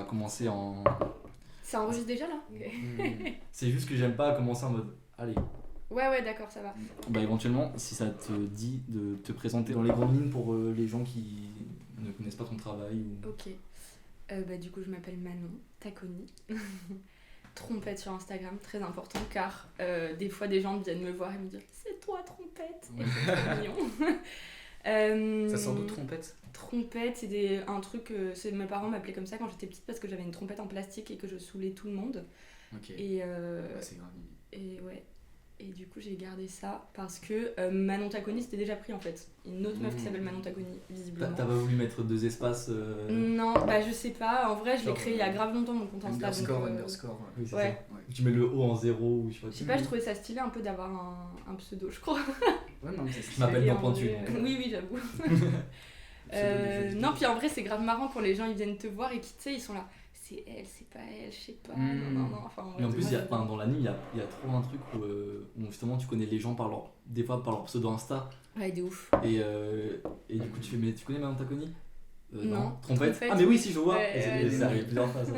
commencer en... Ça enregistre déjà là? Ok. C'est juste que j'aime pas commencer en mode allez. Ouais, d'accord, ça va. Bah éventuellement, si ça te dit de te présenter dans les grandes lignes pour les gens qui ne connaissent pas ton travail ou... Ok. Du coup, je m'appelle Manon Taconi. Trompette sur Instagram, très important, car des fois des gens viennent me voir et me dire c'est toi Trompette. Et c'est trop mignon. Ça sort de trompette? Trompette, un truc, mes parents m'appelaient comme ça quand j'étais petite parce que j'avais une trompette en plastique et que je saoulais tout le monde. Ok. Et, C'est grave. et ouais. Et du coup j'ai gardé ça parce que Manon Taconi c'était déjà pris en fait. Une autre meuf qui s'appelle Manon Taconi, visiblement. T'as pas voulu mettre 2 espaces Non, je sais pas. En vrai je l'ai Genre, créé il y a grave longtemps mon compte Insta. Underscore. Oui, c'est Ouais. ça. Tu mets le O en 0 ou je sais pas. Je sais pas, je trouvais ça stylé un peu d'avoir un pseudo, je crois. Ouais, non, mais c'est Je m'appelle Et dans en Pointu. vrai, donc. Oui, j'avoue. Non, puis en vrai, c'est grave marrant quand les gens ils viennent te voir et qui, tu sais, ils sont là. C'est elle, c'est pas elle, je sais pas. Non. Enfin, Mais en plus, moi, dans l'anime, il y a trop un truc où justement tu connais les gens des fois par leur pseudo Insta. Ouais, de ouf. Et du coup, tu fais, mais tu connais Manon Taconi Non. Trompette. Ah, mais oui, si, je vois. Ouais, Et ça arrive plusieurs fois, ça.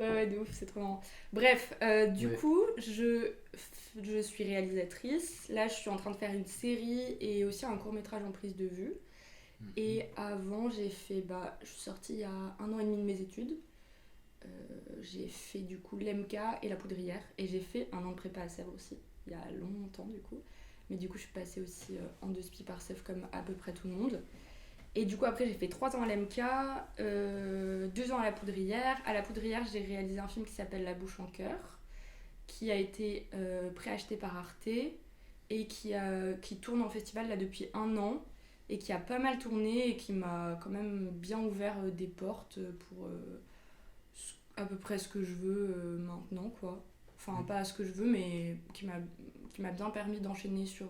Ouais, de ouf, c'est trop marrant. Bref, du coup, je suis réalisatrice. Là, je suis en train de faire une série et aussi un court-métrage en prise de vue. Et avant, je suis sortie il y a 1 an et demi de mes études. J'ai fait du coup l'MK et la poudrière. Et j'ai fait 1 an de prépa à Sèvres aussi, il y a longtemps du coup. Mais du coup, je suis passée aussi en 2 spi par Sèvres comme à peu près tout le monde. Et du coup, après, j'ai fait 3 ans à l'MK, 2 ans à la poudrière. À la poudrière, j'ai réalisé un film qui s'appelle La bouche en cœur, qui a été préacheté par Arte et qui tourne en festival là depuis 1 an et qui a pas mal tourné et qui m'a quand même bien ouvert des portes pour à peu près ce que je veux maintenant, quoi. Enfin, pas ce que je veux, mais qui m'a bien permis d'enchaîner sur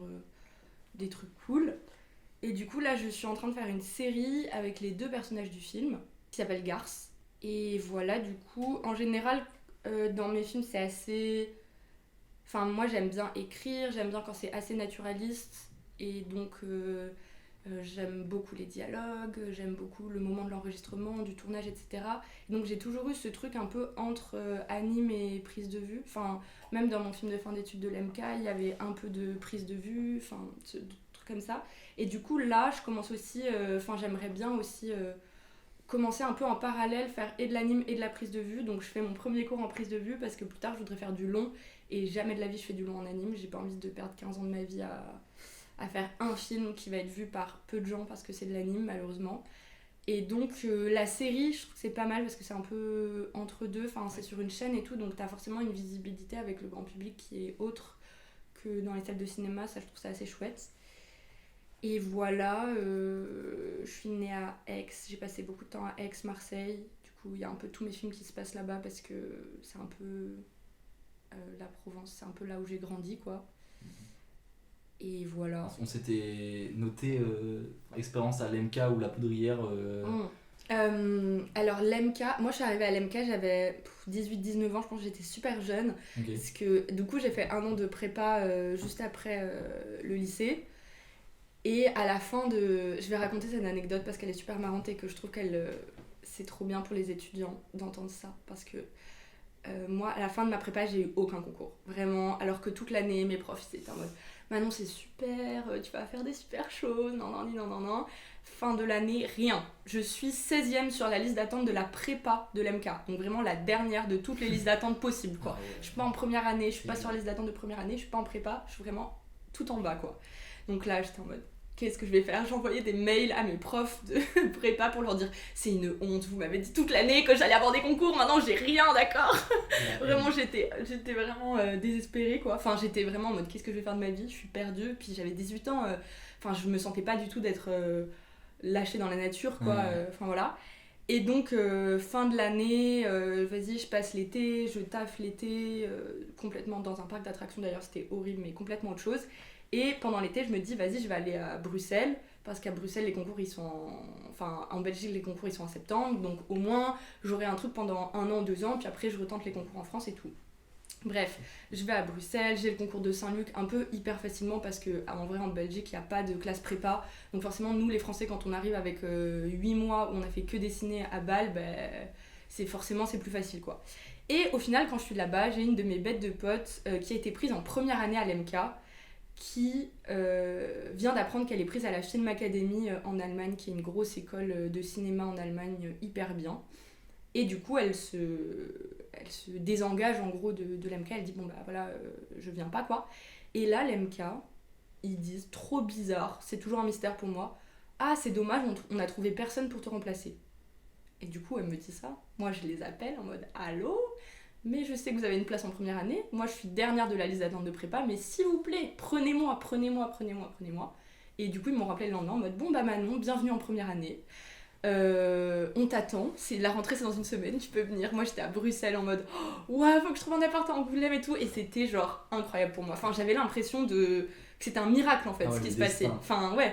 des trucs cool. Et du coup, là, je suis en train de faire une série avec les 2 personnages du film, qui s'appelle Garce. Et voilà, du coup, en général, dans mes films, c'est assez... Enfin, moi, j'aime bien écrire, j'aime bien quand c'est assez naturaliste. Et donc, j'aime beaucoup les dialogues, j'aime beaucoup le moment de l'enregistrement, du tournage, etc. Et donc, j'ai toujours eu ce truc un peu entre anime et prise de vue. Enfin, même dans mon film de fin d'études de l'MK, il y avait un peu de prise de vue, enfin, comme ça. Et du coup, là, je commence aussi... j'aimerais bien aussi commencer un peu en parallèle, faire et de l'anime et de la prise de vue. Donc, je fais mon premier cours en prise de vue parce que plus tard, je voudrais faire du long. Et jamais de la vie, je fais du long en anime. J'ai pas envie de perdre 15 ans de ma vie à faire un film qui va être vu par peu de gens parce que c'est de l'anime, malheureusement. Et donc, la série, je trouve que c'est pas mal parce que c'est un peu entre deux. Enfin, c'est sur une chaîne et tout. Donc, t'as forcément une visibilité avec le grand public qui est autre que dans les salles de cinéma. Ça, je trouve ça assez chouette. Et voilà, je suis née à Aix, j'ai passé beaucoup de temps à Aix, Marseille. Du coup, il y a un peu tous mes films qui se passent là-bas parce que c'est un peu la Provence, c'est un peu là où j'ai grandi, quoi. Et voilà. On s'était noté expérience à l'MK ou la poudrière. Alors l'MK, moi je suis arrivée à l'MK, j'avais 18-19 ans, je pense que j'étais super jeune. Okay. Parce que du coup j'ai fait 1 an de prépa juste après le lycée. Et à la fin je vais raconter cette anecdote parce qu'elle est super marrante et que je trouve c'est trop bien pour les étudiants d'entendre ça. Parce que moi, à la fin de ma prépa, j'ai eu aucun concours. Vraiment, alors que toute l'année, mes profs étaient en mode Manon, c'est super, tu vas faire des super choses, non. Fin de l'année, rien. Je suis 16e sur la liste d'attente de la prépa de l'MK. Donc vraiment la dernière de toutes les listes d'attente possibles, quoi. Je suis pas en première année, je suis pas sur la liste d'attente de première année, je suis pas en prépa, je suis vraiment tout en bas, quoi. Donc là, j'étais en mode qu'est-ce que je vais faire ? J'envoyais des mails à mes profs de prépa pour leur dire c'est une honte, vous m'avez dit toute l'année que j'allais avoir des concours, maintenant j'ai rien, d'accord ? Vraiment, j'étais vraiment désespérée, quoi. Enfin, j'étais vraiment en mode qu'est-ce que je vais faire de ma vie ? Je suis perdue, puis j'avais 18 ans, je me sentais pas du tout d'être lâchée dans la nature, quoi. Voilà. Et donc, fin de l'année, vas-y, je passe l'été, je taffe l'été, complètement dans un parc d'attractions d'ailleurs, c'était horrible, mais complètement autre chose. Et pendant l'été, je me dis, vas-y, je vais aller à Bruxelles, parce qu'à Bruxelles, les concours, ils sont en Belgique, les concours, ils sont en septembre, donc au moins, j'aurai un truc pendant 1 an, 2 ans, puis après, je retente les concours en France et tout. Bref, je vais à Bruxelles, j'ai le concours de Saint-Luc un peu hyper facilement, parce qu'en vrai, en Belgique, il n'y a pas de classe prépa, donc forcément, nous, les Français, quand on arrive avec 8 mois, où on a fait que dessiner à Bâle, forcément c'est plus facile quoi. Et au final, quand je suis là-bas, j'ai une de mes bêtes de potes qui a été prise en première année à l'MK, qui vient d'apprendre qu'elle est prise à la Film Academy en Allemagne, qui est une grosse école de cinéma en Allemagne hyper bien. Et du coup, elle se désengage en gros de l'MK, elle dit bon bah voilà, je viens pas quoi. Et là, l'MK, ils disent trop bizarre, c'est toujours un mystère pour moi. Ah, c'est dommage, on a trouvé personne pour te remplacer. Et du coup, elle me dit ça. Moi, je les appelle en mode allô, mais je sais que vous avez une place en première année. Moi, je suis dernière de la liste d'attente de prépa, mais s'il vous plaît, prenez-moi. Et du coup, ils m'ont rappelé le lendemain en mode bon bah Manon, bienvenue en première année. On t'attend, la rentrée c'est dans une semaine, tu peux venir. Moi j'étais à Bruxelles en mode ouais, faut que je trouve un appart à Angoulême et tout, et c'était genre incroyable pour moi. Enfin, j'avais l'impression que c'était un miracle en fait ce qui se passait. Enfin, ouais.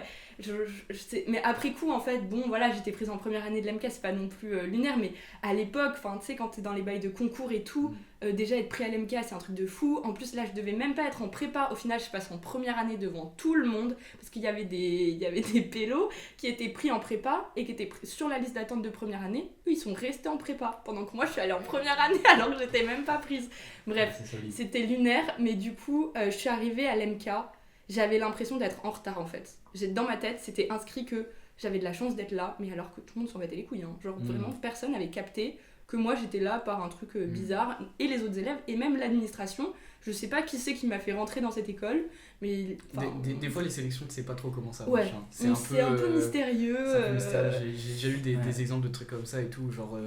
Mais après coup en fait, bon voilà, j'étais prise en première année de l'MK, c'est pas non plus lunaire, mais à l'époque, enfin tu sais, quand t'es dans les bails de concours et tout, déjà être pris à l'MK c'est un truc de fou. En plus là je devais même pas être en prépa, au final je passe en première année devant tout le monde parce qu'il y avait des pélos qui étaient pris en prépa et qui étaient pris sur la liste d'attente de première année. Eux ils sont restés en prépa pendant que moi je suis allée en première année alors que j'étais même pas prise. Bref, c'était lunaire, mais du coup je suis arrivée à l'MK. J'avais l'impression d'être en retard en fait. Dans ma tête, c'était inscrit que j'avais de la chance d'être là, mais alors que tout le monde s'en battait les couilles. Hein. Genre vraiment, personne n'avait capté que moi j'étais là par un truc bizarre, et les autres élèves, et même l'administration. Je sais pas qui c'est qui m'a fait rentrer dans cette école, mais... Des fois, les sélections, tu sais pas trop comment ça ouais, marche. Hein. C'est un peu mystérieux. J'ai déjà eu des exemples de trucs comme ça et tout, genre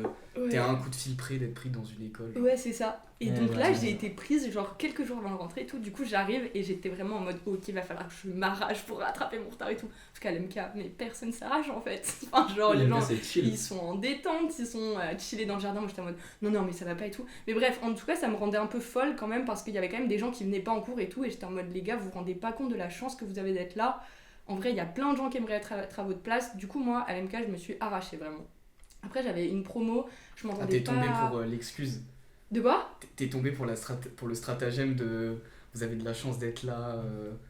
t'es à un coup de fil près d'être pris dans une école. Genre. Ouais, c'est ça. Et donc là, j'ai été prise genre quelques jours avant de rentrer et tout. Du coup, j'arrive et j'étais vraiment en mode ok, va falloir que je m'arrache pour rattraper mon retard et tout. Parce qu'à l'MK, mais personne s'arrache en fait. Enfin, genre, les gens, ils sont en détente, ils sont chillés dans le jardin. Moi, j'étais en mode non, mais ça va pas et tout. Mais bref, en tout cas, ça me rendait un peu folle quand même parce qu'il y avait quand même des gens qui venaient pas en cours et tout. Et j'étais en mode les gars, vous vous rendez pas compte de la chance que vous avez d'être là. En vrai, il y a plein de gens qui aimeraient être à votre place. Du coup, moi, à l'MK, je me suis arrachée vraiment. Après, j'avais une promo, je m'entendais pas... T'es tombée pour l'excuse. De quoi ? T'es tombée pour le stratagème de... Vous avez de la chance d'être là.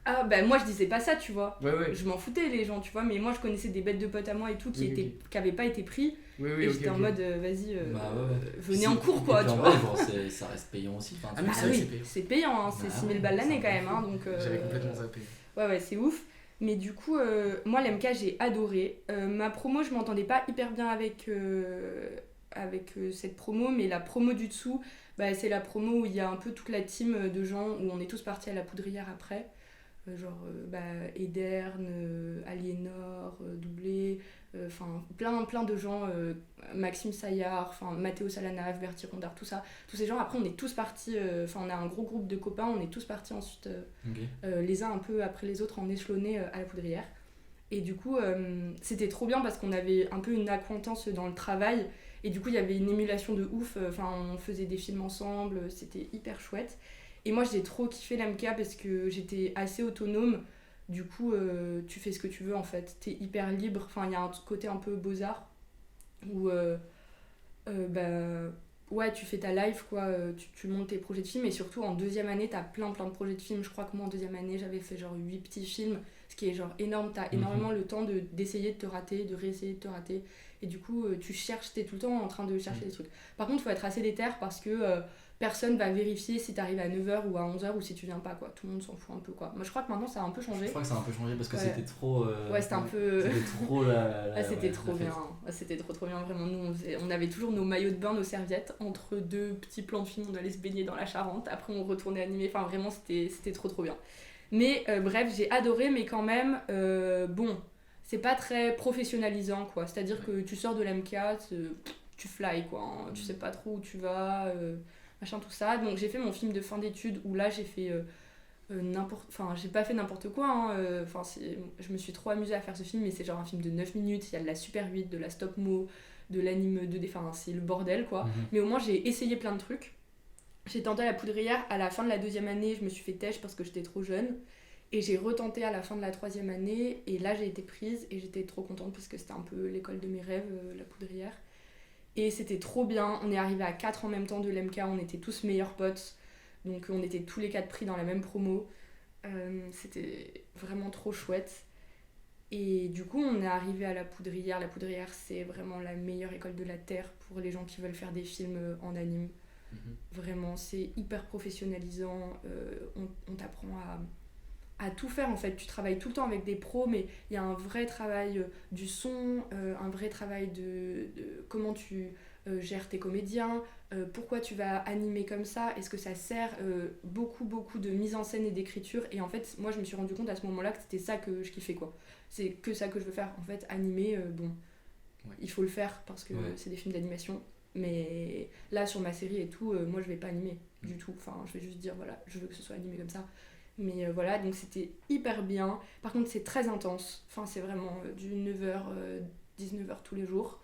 Ah bah moi je disais pas ça, tu vois. Ouais. Je m'en foutais les gens, tu vois, mais moi je connaissais des bêtes de potes à moi et tout qui avaient pas été pris. Et j'étais en mode vas-y, venez en cours quoi, tu vois. Ça reste payant aussi. Ah mais c'est payant. C'est payant, hein, c'est 6000 balles l'année quand même. Hein, donc, j'avais complètement zappé. Ouais, c'est ouf. Mais du coup, moi l'MK j'ai adoré. Ma promo, je m'entendais pas hyper bien avec cette promo, mais la promo du dessous, bah, c'est la promo où il y a un peu toute la team de gens où on est tous partis à la Poudrière après. Ederne, Aliénor, Doublé, plein de gens, Maxime Saillard, Mathéo Salanave, Bertie Rondard, tout ça. Tous ces gens, après on est tous partis, on a un gros groupe de copains, on est tous partis ensuite les uns un peu après les autres en échelonné à la Poudrière. Et du coup, c'était trop bien parce qu'on avait un peu une acquaintance dans le travail. Et du coup, il y avait une émulation de ouf. On faisait des films ensemble. C'était hyper chouette. Et moi, j'ai trop kiffé l'MK parce que j'étais assez autonome. Du coup, tu fais ce que tu veux, en fait. T'es hyper libre. Enfin, il y a un côté un peu beaux-arts où... ouais, tu fais ta life, quoi. Tu montes tes projets de films. Et surtout, en deuxième année, t'as plein de projets de films. Je crois que moi, en deuxième année, j'avais fait genre 8 petits films. Ce qui est genre énorme. T'as énormément le temps d'essayer de te rater, de réessayer de te rater. Et du coup, tu cherches, t'es tout le temps en train de chercher des trucs. Par contre, il faut être assez déter parce que personne va vérifier si t'arrives à 9h ou à 11h ou si tu viens pas, quoi. Tout le monde s'en fout un peu, quoi. Moi, je crois que maintenant, ça a un peu changé. Je crois que ça a un peu changé parce que c'était trop... ouais, c'était un peu... C'était trop c'était trop bien. C'était trop bien, vraiment. Nous, on avait toujours nos maillots de bain, nos serviettes. Entre deux petits plans de film, on allait se baigner dans la Charente. Après, on retournait animer. Enfin, vraiment, c'était trop bien. Mais bref, j'ai adoré, mais quand même, c'est pas très professionnalisant, quoi. C'est-à-dire que tu sors de l'MK, tu fly, quoi. Hein. Tu sais pas trop où tu vas, machin, tout ça. Donc j'ai fait mon film de fin d'études où là j'ai fait j'ai pas fait n'importe quoi. Hein. Je me suis trop amusée à faire ce film, mais c'est genre un film de 9 minutes. Il y a de la Super 8, de la stop mo, de l'anime 2D. Enfin, c'est le bordel, quoi. Mais au moins j'ai essayé plein de trucs. J'ai tenté à la Poudrière, à la fin de la deuxième année, je me suis fait têche parce que j'étais trop jeune. Et j'ai retenté à la fin de la troisième année, et là j'ai été prise, et j'étais trop contente parce que c'était un peu l'école de mes rêves, la Poudrière. Et c'était trop bien, on est arrivés à 4 en même temps de l'MK, on était tous meilleurs potes, donc on était tous les 4 pris dans la même promo. C'était vraiment trop chouette. Et du coup, on est arrivé à la Poudrière. La Poudrière, c'est vraiment la meilleure école de la Terre pour les gens qui veulent faire des films en anime. Vraiment, c'est hyper professionnalisant. On t'apprend à tout faire en fait. Tu travailles tout le temps avec des pros, mais il y a un vrai travail du son, un vrai travail de comment tu gères tes comédiens, pourquoi tu vas animer comme ça, est-ce que ça sert, beaucoup de mise en scène et d'écriture. Et en fait, moi je me suis rendu compte à ce moment-là que c'était ça que je kiffais quoi. C'est que ça que je veux faire en fait, animer, bon, il faut le faire parce que c'est des films d'animation. Mais là, sur ma série et tout, moi je vais pas animer du tout. Enfin, je vais juste dire, voilà, je veux que ce soit animé comme ça. Mais voilà, donc c'était hyper bien. Par contre, c'est très intense. Enfin, c'est vraiment du 9h, 19h tous les jours.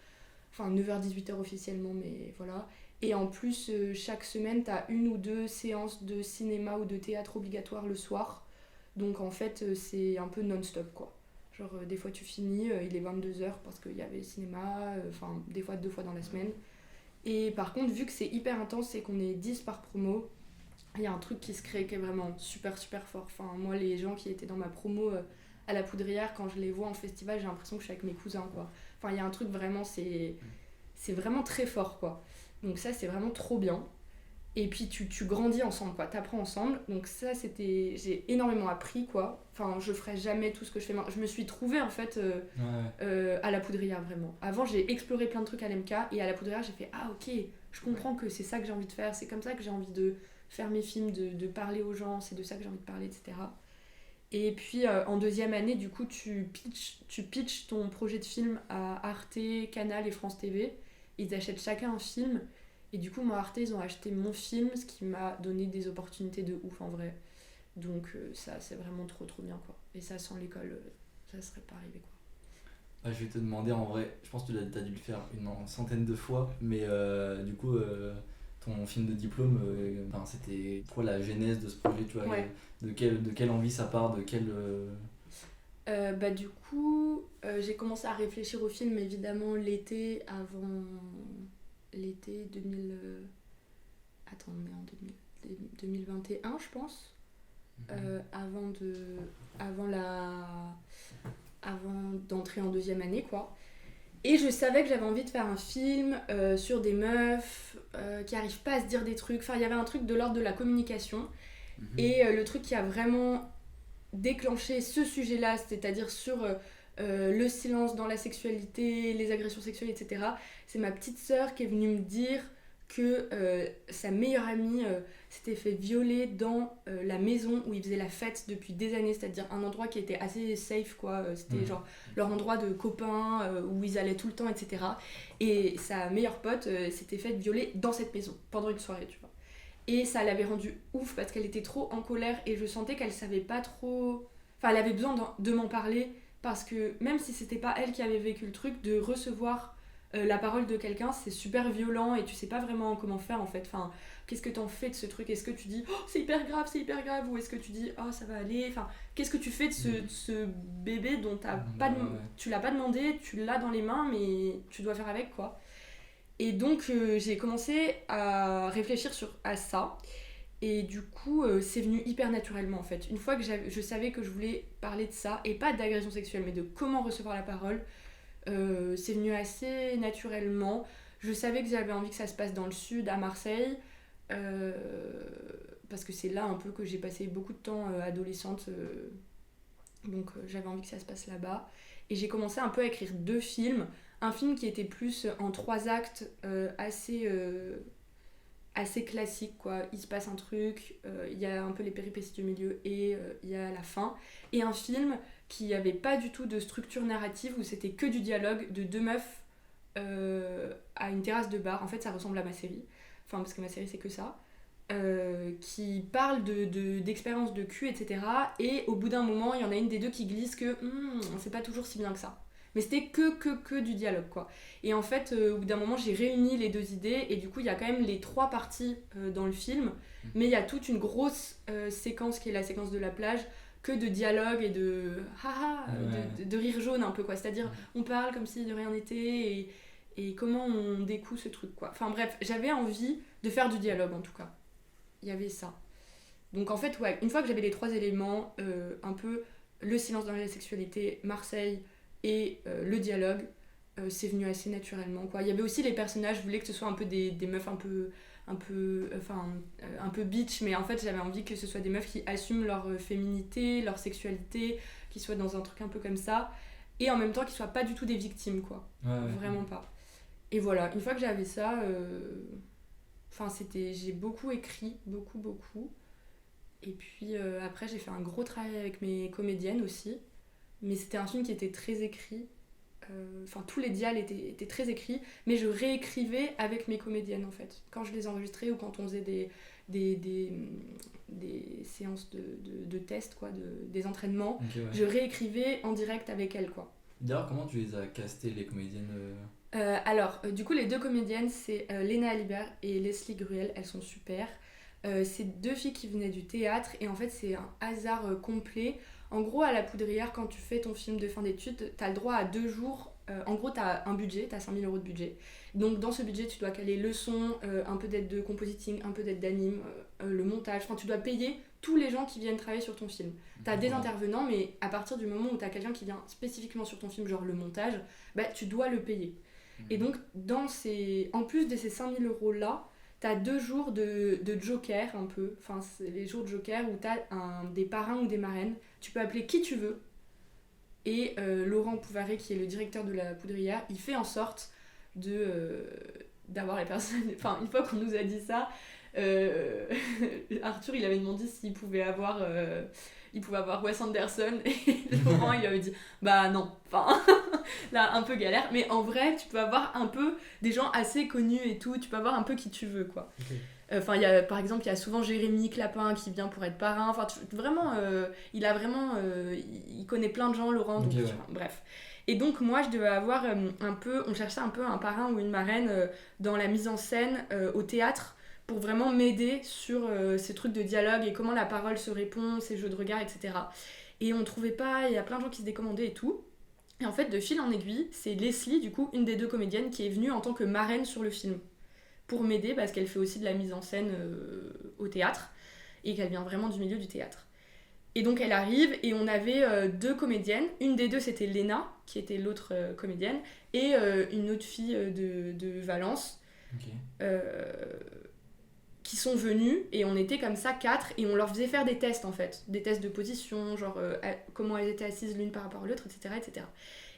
Enfin, 9h, 18h officiellement, mais voilà. Et en plus, chaque semaine, t'as 1 ou 2 séances de cinéma ou de théâtre obligatoires le soir. Donc en fait, c'est un peu non-stop, quoi. Genre, des fois tu finis, il est 22h parce qu'il y avait le cinéma, enfin, des fois 2 fois dans la semaine. Et par contre, vu que c'est hyper intense, c'est qu'on est 10 par promo, il y a un truc qui se crée qui est vraiment super super fort. Enfin, moi, les gens qui étaient dans ma promo à la Poudrière, quand je les vois en festival, j'ai l'impression que je suis avec mes cousins, quoi. Enfin, il y a un truc vraiment, c'est vraiment très fort, quoi. Donc ça, c'est vraiment trop bien. Et puis tu grandis ensemble, quoi. T'apprends ensemble. Donc ça, j'ai énormément appris, quoi. Enfin, je ferai jamais tout ce que je fais maintenant. Je me suis trouvée, en fait, à la Poudrière, vraiment. Avant, j'ai exploré plein de trucs à l'MK. Et à la Poudrière, j'ai fait, ah, ok, je comprends que c'est ça que j'ai envie de faire. C'est comme ça que j'ai envie de faire mes films, de parler aux gens. C'est de ça que j'ai envie de parler, etc. Et puis, en 2e année, du coup, tu pitches ton projet de film à Arte, Canal et France TV. Ils achètent chacun un film. Et du coup, moi, Arte, ils ont acheté mon film, ce qui m'a donné des opportunités de ouf, en vrai. Donc ça, c'est vraiment trop, trop bien, quoi. Et ça, sans l'école, ça serait pas arrivé, quoi. Ah, je vais te demander, en vrai, je pense que tu as dû le faire une centaine de fois, mais du coup, ton film de diplôme, c'était quoi la genèse de ce projet, tu vois, de quelle envie ça part, de quelle... Du coup, j'ai commencé à réfléchir au film, évidemment, l'été 2000... Attends, on est en 2021, je pense. Avant d'entrer en 2e année, quoi. Et je savais que j'avais envie de faire un film sur des meufs qui arrivent pas à se dire des trucs. Enfin, il y avait un truc de l'ordre de la communication. Et le truc qui a vraiment déclenché ce sujet-là, c'est-à-dire sur le silence dans la sexualité, les agressions sexuelles, etc. C'est ma petite sœur qui est venue me dire que sa meilleure amie s'était fait violer dans la maison où ils faisaient la fête depuis des années, c'est-à-dire un endroit qui était assez safe, quoi. C'était genre leur endroit de copains où ils allaient tout le temps, etc. Et sa meilleure pote s'était fait violer dans cette maison pendant une soirée, tu vois. Et ça l'avait rendue ouf parce qu'elle était trop en colère et je sentais qu'elle savait pas trop... Enfin, elle avait besoin de m'en parler parce que même si c'était pas elle qui avait vécu le truc, de recevoir la parole de quelqu'un, c'est super violent et tu sais pas vraiment comment faire, en fait. Enfin, qu'est-ce que t'en fais de ce truc? Est-ce que tu dis oh, c'est hyper grave, ou est-ce que tu dis oh ça va aller? Enfin, qu'est-ce que tu fais de ce bébé dont tu l'as pas demandé, tu l'as dans les mains mais tu dois faire avec, quoi. Et donc j'ai commencé à réfléchir à ça. Et du coup, c'est venu hyper naturellement, en fait. Une fois que je savais que je voulais parler de ça, et pas d'agression sexuelle, mais de comment recevoir la parole, c'est venu assez naturellement. Je savais que j'avais envie que ça se passe dans le sud, à Marseille, parce que c'est là un peu que j'ai passé beaucoup de temps adolescente. Donc j'avais envie que ça se passe là-bas. Et j'ai commencé un peu à écrire 2 films. Un film qui était plus en 3 actes, assez classique, quoi. Il se passe un truc, il y a un peu les péripéties du milieu et il y a la fin. Et un film qui avait pas du tout de structure narrative, où c'était que du dialogue de 2 meufs à une terrasse de bar. En fait, ça ressemble à ma série, enfin parce que ma série c'est que ça. Qui parle d'expériences de cul, etc. Et au bout d'un moment, il y en a une des 2 qui glisse que c'est pas toujours si bien que ça. Mais c'était que du dialogue, quoi. Et en fait, au bout d'un moment, j'ai réuni les 2 idées, et du coup, il y a quand même les 3 parties dans le film, mais il y a toute une grosse séquence qui est la séquence de la plage, que de dialogue et de de rire jaune un peu, quoi. C'est-à-dire, on parle comme si de rien n'était, et comment on découle ce truc, quoi. Enfin bref, j'avais envie de faire du dialogue, en tout cas. Il y avait ça. Donc en fait, ouais, une fois que j'avais les 3 éléments, un peu le silence dans la sexualité, Marseille et le dialogue, c'est venu assez naturellement, quoi. Il y avait aussi les personnages, je voulais que ce soit un peu des meufs un peu bitch, mais en fait j'avais envie que ce soit des meufs qui assument leur féminité, leur sexualité, qui soient dans un truc un peu comme ça, et en même temps qui soient pas du tout des victimes, quoi. Vraiment pas. Et voilà, une fois que j'avais ça, j'ai beaucoup écrit, beaucoup. Et puis après j'ai fait un gros travail avec mes comédiennes aussi, mais c'était un film qui était très écrit. Tous les dialogues étaient très écrits, mais je réécrivais avec mes comédiennes en fait. Quand je les enregistrais ou quand on faisait des séances de tests, quoi, des entraînements, je réécrivais en direct avec elles, quoi. D'ailleurs, comment tu les as castées, les comédiennes Du coup, les 2 comédiennes, c'est Léna Alibert et Leslie Gruel, elles sont super. C'est 2 filles qui venaient du théâtre, et en fait, c'est un hasard complet. En gros, à la Poudrière, quand tu fais ton film de fin d'études, t'as le droit à 2 jours. En gros, t'as un budget, t'as 5 000 € de budget. Donc, dans ce budget, tu dois caler le son, un peu d'aide de compositing, un peu d'aide d'anime, le montage. Enfin, tu dois payer tous les gens qui viennent travailler sur ton film. T'as des intervenants, mais à partir du moment où t'as quelqu'un qui vient spécifiquement sur ton film, genre le montage, bah, tu dois le payer. Et donc, en plus de ces 5 000 € là, t'as 2 jours de joker un peu, enfin c'est les jours de joker où t'as des parrains ou des marraines, tu peux appeler qui tu veux, et Laurent Pouvaré qui est le directeur de la Poudrière, il fait en sorte d'avoir les personnes, enfin une fois qu'on nous a dit ça, Arthur il avait demandé s'il pouvait avoir Wes Anderson, et Laurent il avait dit bah non, enfin là un peu galère, mais en vrai tu peux avoir un peu des gens assez connus et tout, tu peux avoir un peu qui tu veux, quoi. Enfin, par exemple, il y a souvent Jérémy Clapin qui vient pour être parrain. Enfin, il connaît plein de gens, Laurent. Donc, bref. Et donc, moi, je devais avoir on cherchait un peu un parrain ou une marraine dans la mise en scène au théâtre pour vraiment m'aider sur ces trucs de dialogue et comment la parole se répond, ces jeux de regard, etc. Et on trouvait pas, il y a plein de gens qui se décommandaient et tout. Et en fait, de fil en aiguille, c'est Leslie, du coup, une des 2 comédiennes, qui est venue en tant que marraine sur le film, pour m'aider parce qu'elle fait aussi de la mise en scène au théâtre et qu'elle vient vraiment du milieu du théâtre. Et donc elle arrive et on avait 2 comédiennes. Une des 2 c'était Léna, qui était l'autre comédienne, et une autre fille de Valence, qui sont venues, et on était comme ça 4 et on leur faisait faire des tests en fait, des tests de position, genre comment elles étaient assises l'une par rapport à l'autre, etc.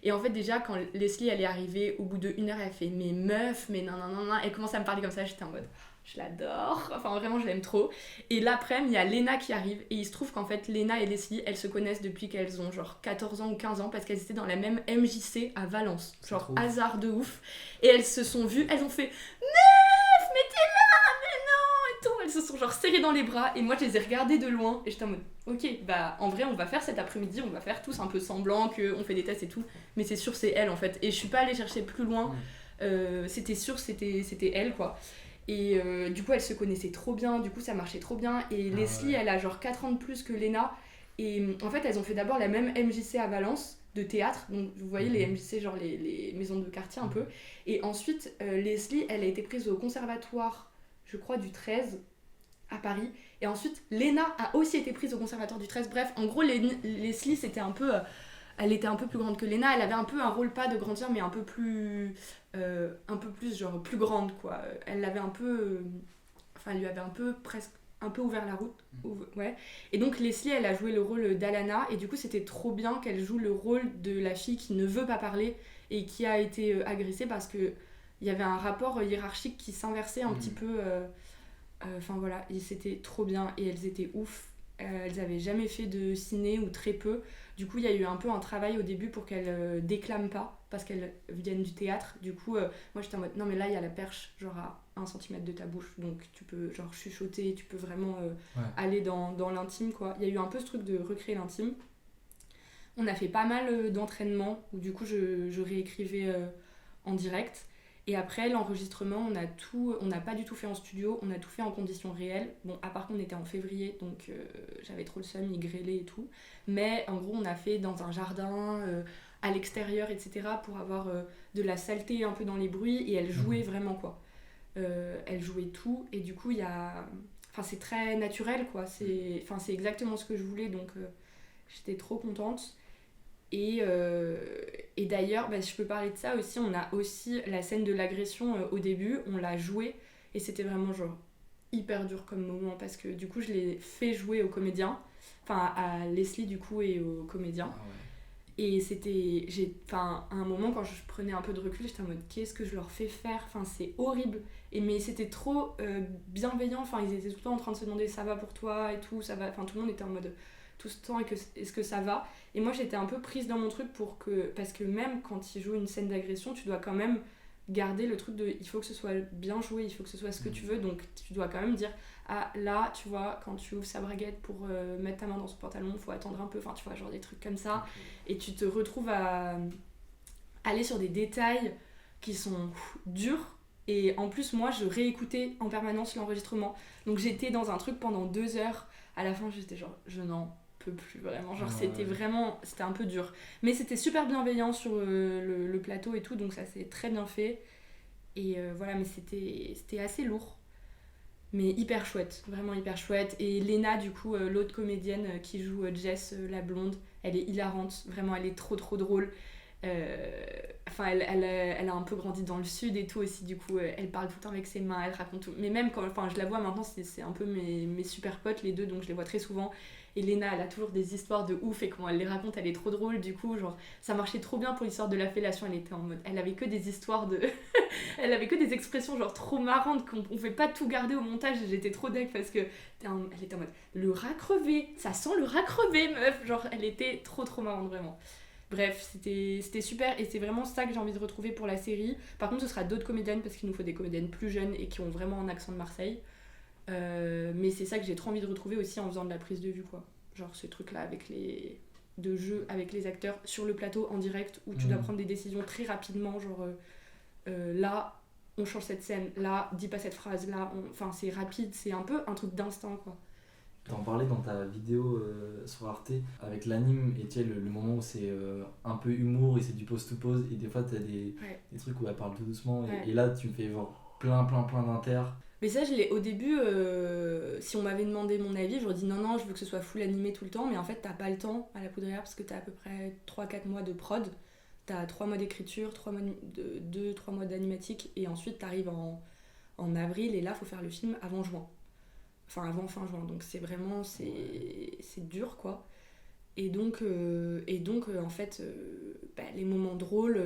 Et en fait, déjà, quand Leslie, elle est arrivée, au bout d'1 heure, elle fait « Mais meuf, mais non, elle commence à me parler comme ça, j'étais en mode « Je l'adore !» Enfin, vraiment, je l'aime trop. Et l'après-midi, il y a Léna qui arrive, et il se trouve qu'en fait, Léna et Leslie, elles se connaissent depuis qu'elles ont genre 14 ans ou 15 ans, parce qu'elles étaient dans la même MJC à Valence. Genre, hasard de ouf. Et elles se sont vues, elles ont fait « Meuf, mais t'es là, mais non !» et tout. Elles se sont genre serrées dans les bras, et moi, je les ai regardées de loin, et j'étais en mode ok, bah en vrai on va faire cet après-midi, on va faire tous un peu semblant qu'on fait des tests et tout, mais c'est sûr c'est elle en fait, et je suis pas allée chercher plus loin, c'était sûr c'était elle, quoi. Et du coup elles se connaissaient trop bien, du coup ça marchait trop bien, et Leslie elle a genre 4 ans de plus que Léna, et en fait elles ont fait d'abord la même MJC à Valence de théâtre, donc vous voyez les MJC genre les maisons de quartier un peu, et ensuite Leslie elle a été prise au conservatoire, je crois du 13 à Paris, et ensuite Léna a aussi été prise au conservatoire du 13. Bref, en gros Leslie c'était un peu elle était un peu plus grande que Léna, elle avait un peu un rôle, pas de grandir, mais un peu plus genre plus grande, quoi. Elle l'avait un peu elle lui avait un peu presque un peu ouvert la route, ouais. Et donc Leslie elle a joué le rôle d'Alana, et du coup c'était trop bien qu'elle joue le rôle de la fille qui ne veut pas parler et qui a été agressée, parce que il y avait un rapport hiérarchique qui s'inversait un petit peu. Enfin voilà, et c'était trop bien, et elles étaient ouf. Elles avaient jamais fait de ciné ou très peu. Du coup, il y a eu un peu un travail au début pour qu'elles déclament pas, parce qu'elles viennent du théâtre. Du coup, moi j'étais en mode non, mais là il y a la perche, genre à 1 cm de ta bouche, donc tu peux genre chuchoter, tu peux vraiment aller dans l'intime, quoi. Il y a eu un peu ce truc de recréer l'intime. On a fait pas mal d'entraînements où du coup je réécrivais en direct. Et après l'enregistrement, on n'a pas du tout fait en studio, on a tout fait en conditions réelles. Bon, à part qu'on était en février, donc j'avais trop le seum, il grêlait et tout. Mais en gros, on a fait dans un jardin, à l'extérieur, etc. pour avoir de la saleté un peu dans les bruits, et elle jouait vraiment, quoi. Elle jouait tout, et du coup, c'est très naturel, quoi. C'est exactement ce que je voulais, donc J'étais trop contente. Et d'ailleurs, je peux parler de ça aussi. On a aussi la scène de l'agression au début, on l'a jouée. Et c'était vraiment genre hyper dur comme moment parce que du coup, je l'ai fait jouer aux comédiens. Enfin, à Leslie du coup et aux comédiens. Ah ouais. Et c'était. À un moment, quand je prenais un peu de recul, j'étais en mode qu'est-ce que je leur fais faire? Enfin, c'est horrible. Mais c'était trop bienveillant. Enfin, ils étaient tout le temps en train de se demander ça va pour toi et tout, ça va. Enfin, tout le monde était en mode tout ce temps est-ce que ça va? Et moi, j'étais un peu prise dans mon truc parce que même quand ils jouent une scène d'agression, tu dois quand même garder le truc de il faut que ce soit bien joué, il faut que ce soit ce que tu veux. Donc, tu dois quand même dire ah là, tu vois, quand tu ouvres sa braguette pour mettre ta main dans son pantalon, il faut attendre un peu. Enfin, tu vois, genre des trucs comme ça. Et tu te retrouves à aller sur des détails qui sont durs. Et en plus, moi, je réécoutais en permanence l'enregistrement. Donc j'étais dans un truc pendant 2 heures. À la fin, j'étais genre, je n'en peux plus vraiment. Genre, c'était un peu dur. Mais c'était super bienveillant sur le plateau et tout, donc ça s'est très bien fait. Et voilà, mais c'était assez lourd. Mais hyper chouette, vraiment hyper chouette. Et Lena, du coup, l'autre comédienne qui joue Jess, la blonde, elle est hilarante. Vraiment, elle est trop trop drôle. Enfin, elle a un peu grandi dans le sud et tout aussi, du coup, elle parle tout le temps avec ses mains, elle raconte tout. Mais même quand je la vois maintenant, c'est un peu mes super potes, les deux, donc je les vois très souvent. Et Lena, elle a toujours des histoires de ouf et quand elle les raconte, elle est trop drôle. Du coup, genre, ça marchait trop bien pour l'histoire de la fellation. Elle était en mode. Elle avait que des histoires de. Elle avait que des expressions genre trop marrantes qu'on pouvait pas tout garder au montage. Et j'étais trop deck parce que. Elle était en mode. Le rat crevé, ça sent le rat crevé, meuf. Genre, elle était trop trop marrante, vraiment. Bref, c'était super et c'est vraiment ça que j'ai envie de retrouver pour la série. Par contre, ce sera d'autres comédiennes parce qu'il nous faut des comédiennes plus jeunes et qui ont vraiment un accent de Marseille. Mais c'est ça que j'ai trop envie de retrouver aussi en faisant de la prise de vue, quoi. Genre ce truc là de jeu avec les acteurs sur le plateau en direct où tu dois prendre des décisions très rapidement, genre là on change cette scène, là dis pas cette phrase, là enfin c'est rapide, c'est un peu un truc d'instinct, quoi. T'en parlais dans ta vidéo sur Arte avec l'anime et tu sais le moment où c'est un peu humour et c'est du pause-to-pause et des fois t'as des trucs où elle parle tout doucement et là tu fais genre plein d'inter. Mais ça, au début, si on m'avait demandé mon avis, j'aurais dit non, je veux que ce soit full animé tout le temps, mais en fait, t'as pas le temps à la Poudrière parce que t'as à peu près 3-4 mois de prod, t'as 3 mois d'écriture, 2-3 mois d'animatique, et ensuite t'arrives en avril, et là, faut faire le film avant juin. Enfin, avant fin juin, donc c'est vraiment, c'est dur, quoi. Et donc en fait, les moments drôles,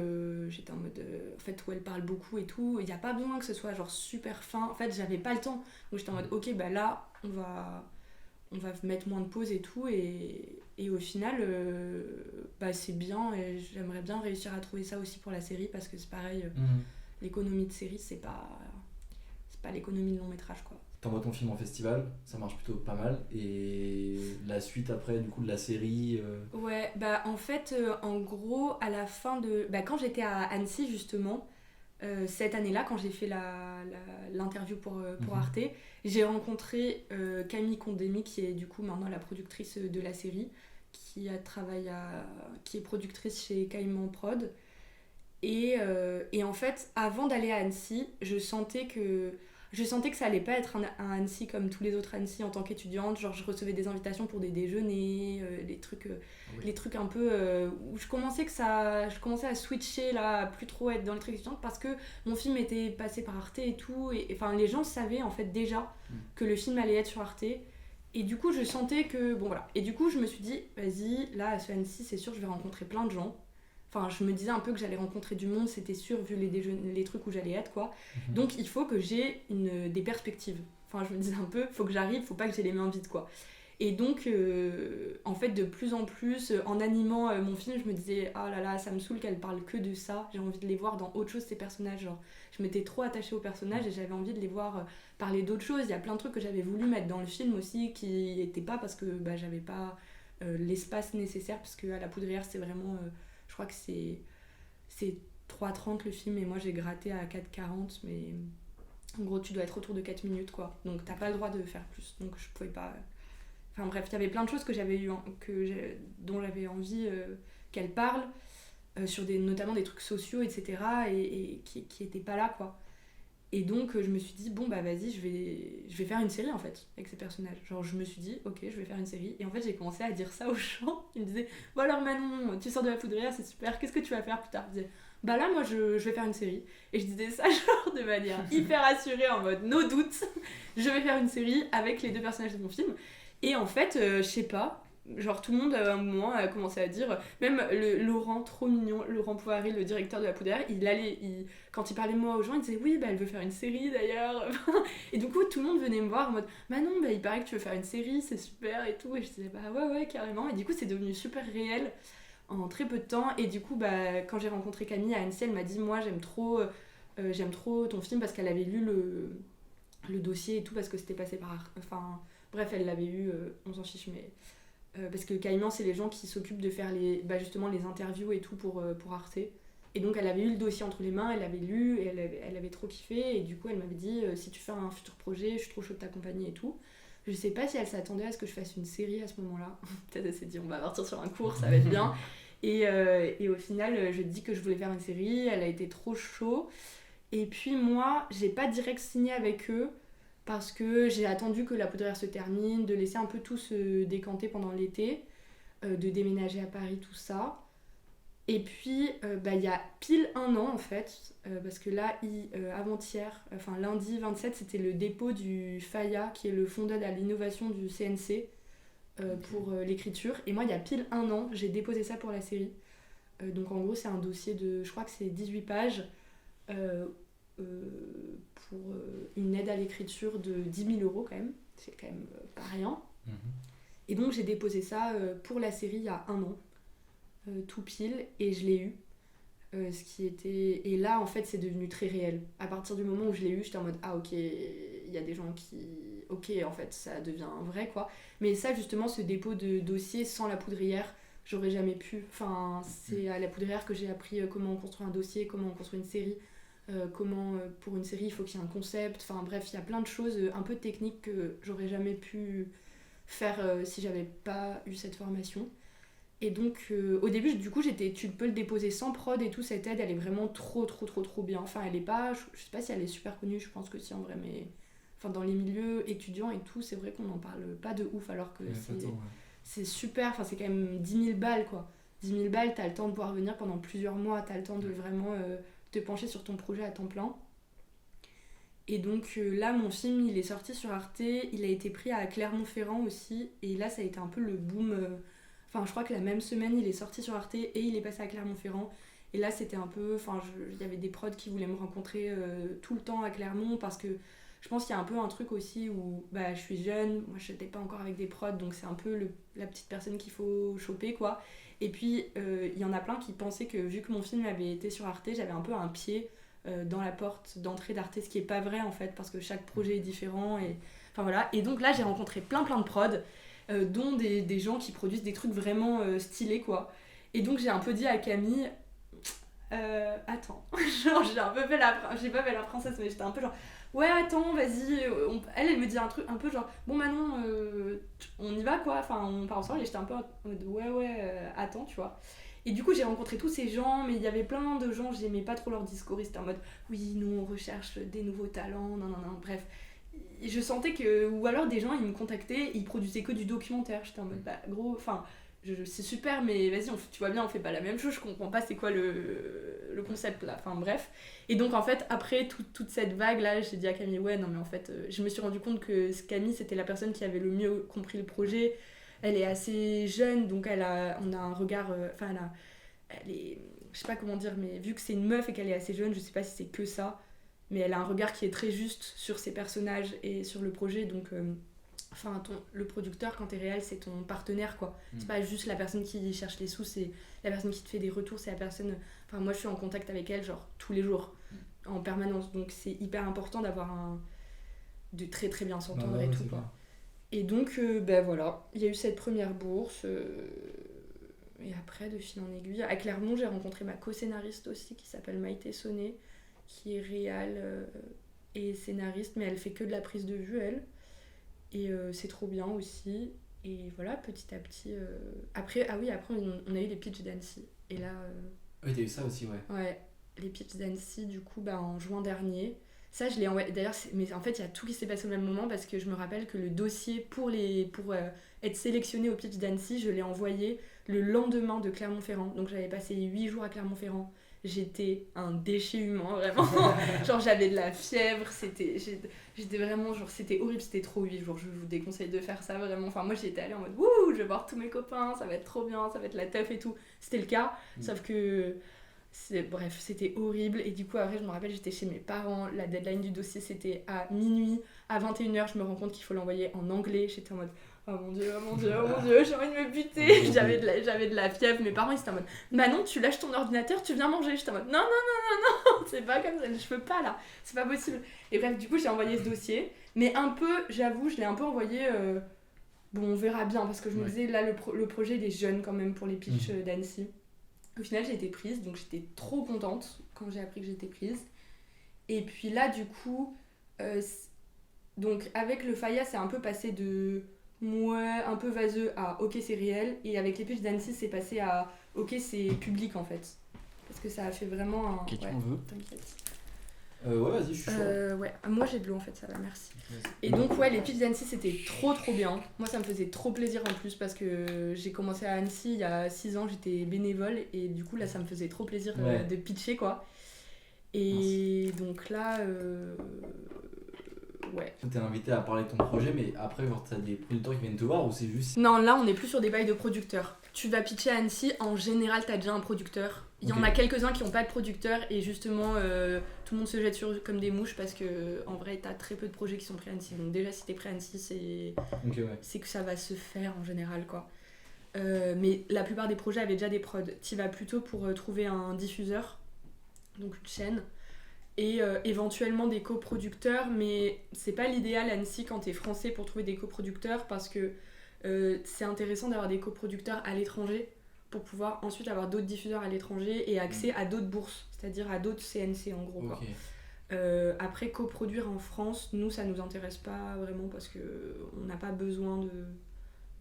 j'étais en mode. En fait, où elle parle beaucoup et tout, il n'y a pas besoin que ce soit genre super fin. En fait, j'avais pas le temps. Donc j'étais en mode, ok, là, on va mettre moins de pauses et tout. Et au final, c'est bien. Et j'aimerais bien réussir à trouver ça aussi pour la série parce que c'est pareil, l'économie de série, c'est pas l'économie de long métrage, quoi. T'envoies ton film en festival, ça marche plutôt pas mal. Et la suite après, du coup, de la série... Ouais, en fait, en gros, à la fin de... quand j'étais à Annecy, justement, cette année-là, quand j'ai fait l'interview pour Arte, j'ai rencontré Camille Condémy, qui est du coup maintenant la productrice de la série, qui est productrice chez Caïman Prod. Et en fait, avant d'aller à Annecy, je sentais que ça allait pas être un Annecy comme tous les autres Annecy en tant qu'étudiante. Genre, je recevais des invitations pour des déjeuners, les trucs un peu où je commençais à switcher là, à plus trop être dans les trucs étudiantes parce que mon film était passé par Arte et tout. Et enfin, les gens savaient en fait déjà que le film allait être sur Arte. Et du coup, je sentais que bon voilà. Et du coup, je me suis dit, vas-y, là à ce Annecy, c'est sûr, je vais rencontrer plein de gens. Enfin, je me disais un peu que j'allais rencontrer du monde, c'était sûr, vu les trucs où j'allais être, quoi. Donc, il faut que j'ai des perspectives. Enfin, je me disais un peu, faut que j'arrive, faut pas que j'ai les mains vides, quoi. Et donc, en fait, de plus en plus, en animant mon film, je me disais, ah là là, ça me saoule qu'elle parle que de ça. J'ai envie de les voir dans autre chose, ces personnages. Genre, je m'étais trop attachée aux personnages et j'avais envie de les voir parler d'autres choses. Il y a plein de trucs que j'avais voulu mettre dans le film aussi qui n'étaient pas parce que j'avais pas l'espace nécessaire, parce qu'à la Poudrière, c'est vraiment... je crois que c'est 3h30 le film et moi j'ai gratté à 4h40, mais en gros tu dois être autour de 4 minutes, quoi. Donc t'as pas le droit de faire plus. Donc je pouvais pas... Enfin bref, il y avait plein de choses que dont j'avais envie qu'elle parle, sur notamment des trucs sociaux, etc. et qui étaient pas là, quoi. Et donc je me suis dit bon bah vas-y je vais faire une série en fait avec ces personnages. Genre je me suis dit ok je vais faire une série et en fait j'ai commencé à dire ça aux gens. Ils me disaient bon alors Manon tu sors de la poudrière c'est super, qu'est-ce que tu vas faire plus tard? Je disais bah là moi je vais faire une série. Et je disais ça genre de manière hyper assurée en mode no doute. Je vais faire une série avec les deux personnages de mon film. Et en fait je sais pas, genre tout le monde à un moment a commencé à dire, même Laurent, trop mignon, Laurent Poiré, le directeur de la Poudrière, quand il parlait de moi aux gens, il disait oui bah elle veut faire une série d'ailleurs. Et du coup tout le monde venait me voir en mode bah non bah il paraît que tu veux faire une série, c'est super et tout. Et je disais bah ouais carrément. Et du coup c'est devenu super réel en très peu de temps. Et du coup bah quand j'ai rencontré Camille à Annecy, elle m'a dit moi j'aime trop ton film parce qu'elle avait lu le dossier et tout parce que c'était passé par... Enfin bref elle l'avait eu, on s'en fiche mais... parce que Caïman c'est les gens qui s'occupent de faire justement les interviews et tout pour Arte. Et donc elle avait eu le dossier entre les mains, elle l'avait lu et elle avait trop kiffé. Et du coup elle m'avait dit si tu fais un futur projet, je suis trop chaude de t'accompagner et tout. Je sais pas si elle s'attendait à ce que je fasse une série à ce moment-là. Peut-être elle s'est dit on va partir sur un cours, ça va être bien. Et au final je dis que je voulais faire une série, elle a été trop chaud. Et puis moi j'ai pas direct signé avec eux parce que j'ai attendu que la poudrière se termine, de laisser un peu tout se décanter pendant l'été, de déménager à Paris, tout ça. Et puis, il y a pile un an en fait, parce que là, avant-hier, enfin lundi 27, c'était le dépôt du FAIA, qui est le Fonds d'aide à l'innovation du CNC, pour l'écriture. Et moi, il y a pile un an, j'ai déposé ça pour la série. Donc en gros, c'est un dossier de, je crois que c'est 18 pages, pour une aide à l'écriture de 10 000 € quand même, c'est quand même pas rien. Et donc j'ai déposé ça pour la série il y a un an, tout pile, et je l'ai eu. Ce qui était... Et là en fait c'est devenu très réel. À partir du moment où je l'ai eu, j'étais en mode ah ok, il y a des gens qui... Ok en fait ça devient vrai quoi. Mais ça justement, ce dépôt de dossier sans la poudrière, j'aurais jamais pu. Enfin c'est à la poudrière que j'ai appris comment on construit un dossier, comment on construit une série. Comment pour une série il faut qu'il y ait un concept, enfin bref il y a plein de choses un peu techniques que j'aurais jamais pu faire si j'avais pas eu cette formation. Et donc au début du coup tu peux le déposer sans prod et tout, cette aide elle est vraiment trop bien. Enfin elle est pas, je sais pas si elle est super connue, je pense que si en vrai, mais enfin dans les milieux étudiants et tout c'est vrai qu'on n'en parle pas de ouf alors que c'est super, enfin c'est quand même 10 000 balles quoi. 10 000 balles, t'as le temps de pouvoir venir pendant plusieurs mois, t'as le temps de vraiment te pencher sur ton projet à temps plein. Et donc là mon film il est sorti sur Arte, il a été pris à Clermont-Ferrand aussi, et là ça a été un peu le boom. Enfin je crois que la même semaine il est sorti sur Arte et il est passé à Clermont-Ferrand. Et là c'était un peu, enfin il y avait des prods qui voulaient me rencontrer tout le temps à Clermont parce que je pense qu'il y a un peu un truc aussi où bah, je suis jeune, moi je n'étais pas encore avec des prods donc c'est un peu la petite personne qu'il faut choper quoi. Et puis il y en a plein qui pensaient que vu que mon film avait été sur Arte, j'avais un peu un pied dans la porte d'entrée d'Arte, ce qui est pas vrai en fait parce que chaque projet est différent. Et enfin voilà. Et donc là j'ai rencontré plein de prods, dont des gens qui produisent des trucs vraiment stylés quoi. Et donc j'ai un peu dit à Camille attends, genre j'ai pas fait la princesse mais j'étais un peu genre ouais attends vas-y, elle me dit un truc un peu genre bon Manon on y va quoi, enfin on part ensemble. Et j'étais un peu en mode ouais attends tu vois. Et du coup j'ai rencontré tous ces gens, mais il y avait plein de gens, j'aimais pas trop leur discours, ils étaient en mode oui nous on recherche des nouveaux talents, non bref. Je sentais que, ou alors des gens ils me contactaient, ils produisaient que du documentaire, j'étais en mode bah gros, enfin c'est super mais vas-y tu vois bien on fait pas la même chose, je comprends pas c'est quoi le concept là, enfin bref. Et donc en fait après toute cette vague là j'ai dit à Camille ouais non mais en fait je me suis rendu compte que Camille c'était la personne qui avait le mieux compris le projet. Elle est assez jeune donc on a un regard, enfin elle est, je sais pas comment dire, mais vu que c'est une meuf et qu'elle est assez jeune, je sais pas si c'est que ça, mais elle a un regard qui est très juste sur ses personnages et sur le projet. Donc enfin le producteur quand t'es réel c'est ton partenaire quoi. C'est pas juste la personne qui cherche les sous, c'est la personne qui te fait des retours, c'est la personne, enfin moi je suis en contact avec elle genre tous les jours en permanence, donc c'est hyper important d'avoir de très très bien s'entendre et tout quoi. Et donc ben voilà, il y a eu cette première bourse et après de fil en aiguille à Clermont j'ai rencontré ma co-scénariste aussi qui s'appelle Maïté Sonnet, qui est réal et scénariste, mais elle fait que de la prise de vue elle. Et c'est trop bien aussi. Et voilà, petit à petit. Après on a eu les pitchs d'Annecy. Et là. Oui, t'as eu ça aussi, ouais. Ouais, les pitchs d'Annecy, du coup, en juin dernier. Ça, je l'ai envoyé. D'ailleurs, mais en fait, il y a tout qui s'est passé au même moment parce que je me rappelle que le dossier pour être sélectionné au pitch d'Annecy, je l'ai envoyé le lendemain de Clermont-Ferrand. Donc, j'avais passé 8 jours à Clermont-Ferrand. J'étais un déchet humain, vraiment. Genre, j'avais de la fièvre. J'étais vraiment, genre, c'était horrible. C'était trop 8 jours. Je vous déconseille de faire ça, vraiment. Enfin, moi, j'y étais allée en mode, wouh, je vais voir tous mes copains, ça va être trop bien, ça va être la teuf et tout. C'était le cas. Sauf que. Bref, c'était horrible. Et du coup, après, je me rappelle, j'étais chez mes parents. La deadline du dossier, c'était à minuit. À 21h, je me rends compte qu'il faut l'envoyer en anglais. J'étais en mode, oh mon dieu, oh mon dieu, oh mon dieu, j'ai envie de me buter. J'avais de la fièvre. Mes parents, ils étaient en mode, Manon, tu lâches ton ordinateur, tu viens manger. J'étais en mode, non, non, non, non, non, c'est pas comme ça, je peux pas là, c'est pas possible. Et bref, du coup, j'ai envoyé ce dossier. Mais un peu, j'avoue, je l'ai un peu envoyé. Bon, on verra bien. Parce que je me disais, là, le projet, il est jeune quand même pour les pitchs d'Annecy. Au final, j'ai été prise, donc j'étais trop contente quand j'ai appris que j'étais prise. Et puis là, du coup, donc avec le Faya, c'est un peu passé de ouais, un peu vaseux à ok, c'est réel. Et avec les pitchs d'Annecy, c'est passé à ok, c'est public en fait. Parce que ça a fait vraiment un. Ok, tu ouais, m'en veux t'inquiète. Ouais, vas-y, je suis chaud. Ouais, moi j'ai de l'eau en fait, ça va, merci. Et donc, ouais, les pitchs d'Annecy c'était trop bien. Moi ça me faisait trop plaisir en plus parce que j'ai commencé à Annecy il y a 6 ans, j'étais bénévole et du coup là ça me faisait trop plaisir de pitcher quoi. Et donc là, ouais. T'es invité à parler de ton projet, mais après, genre, t'as des producteurs qui viennent te voir ou c'est juste. Non, là on est plus sur des bails de producteurs. Tu vas pitcher à Annecy, en général t'as déjà un producteur. Il y en a quelques-uns qui n'ont pas de producteur et justement tout le monde se jette sur eux comme des mouches parce que en vrai t'as très peu de projets qui sont pris à Annecy. Donc déjà si t'es pris à Annecy c'est que ça va se faire en général quoi. Mais la plupart des projets avaient déjà des prods. Tu vas plutôt pour trouver un diffuseur, donc une chaîne, et éventuellement des coproducteurs, mais c'est pas l'idéal à Annecy quand t'es français pour trouver des coproducteurs parce que c'est intéressant d'avoir des coproducteurs à l'étranger pour pouvoir ensuite avoir d'autres diffuseurs à l'étranger et accès à d'autres bourses, c'est-à-dire à d'autres CNC en gros. Quoi. Après, coproduire en France, nous ça nous intéresse pas vraiment parce qu'on n'a pas besoin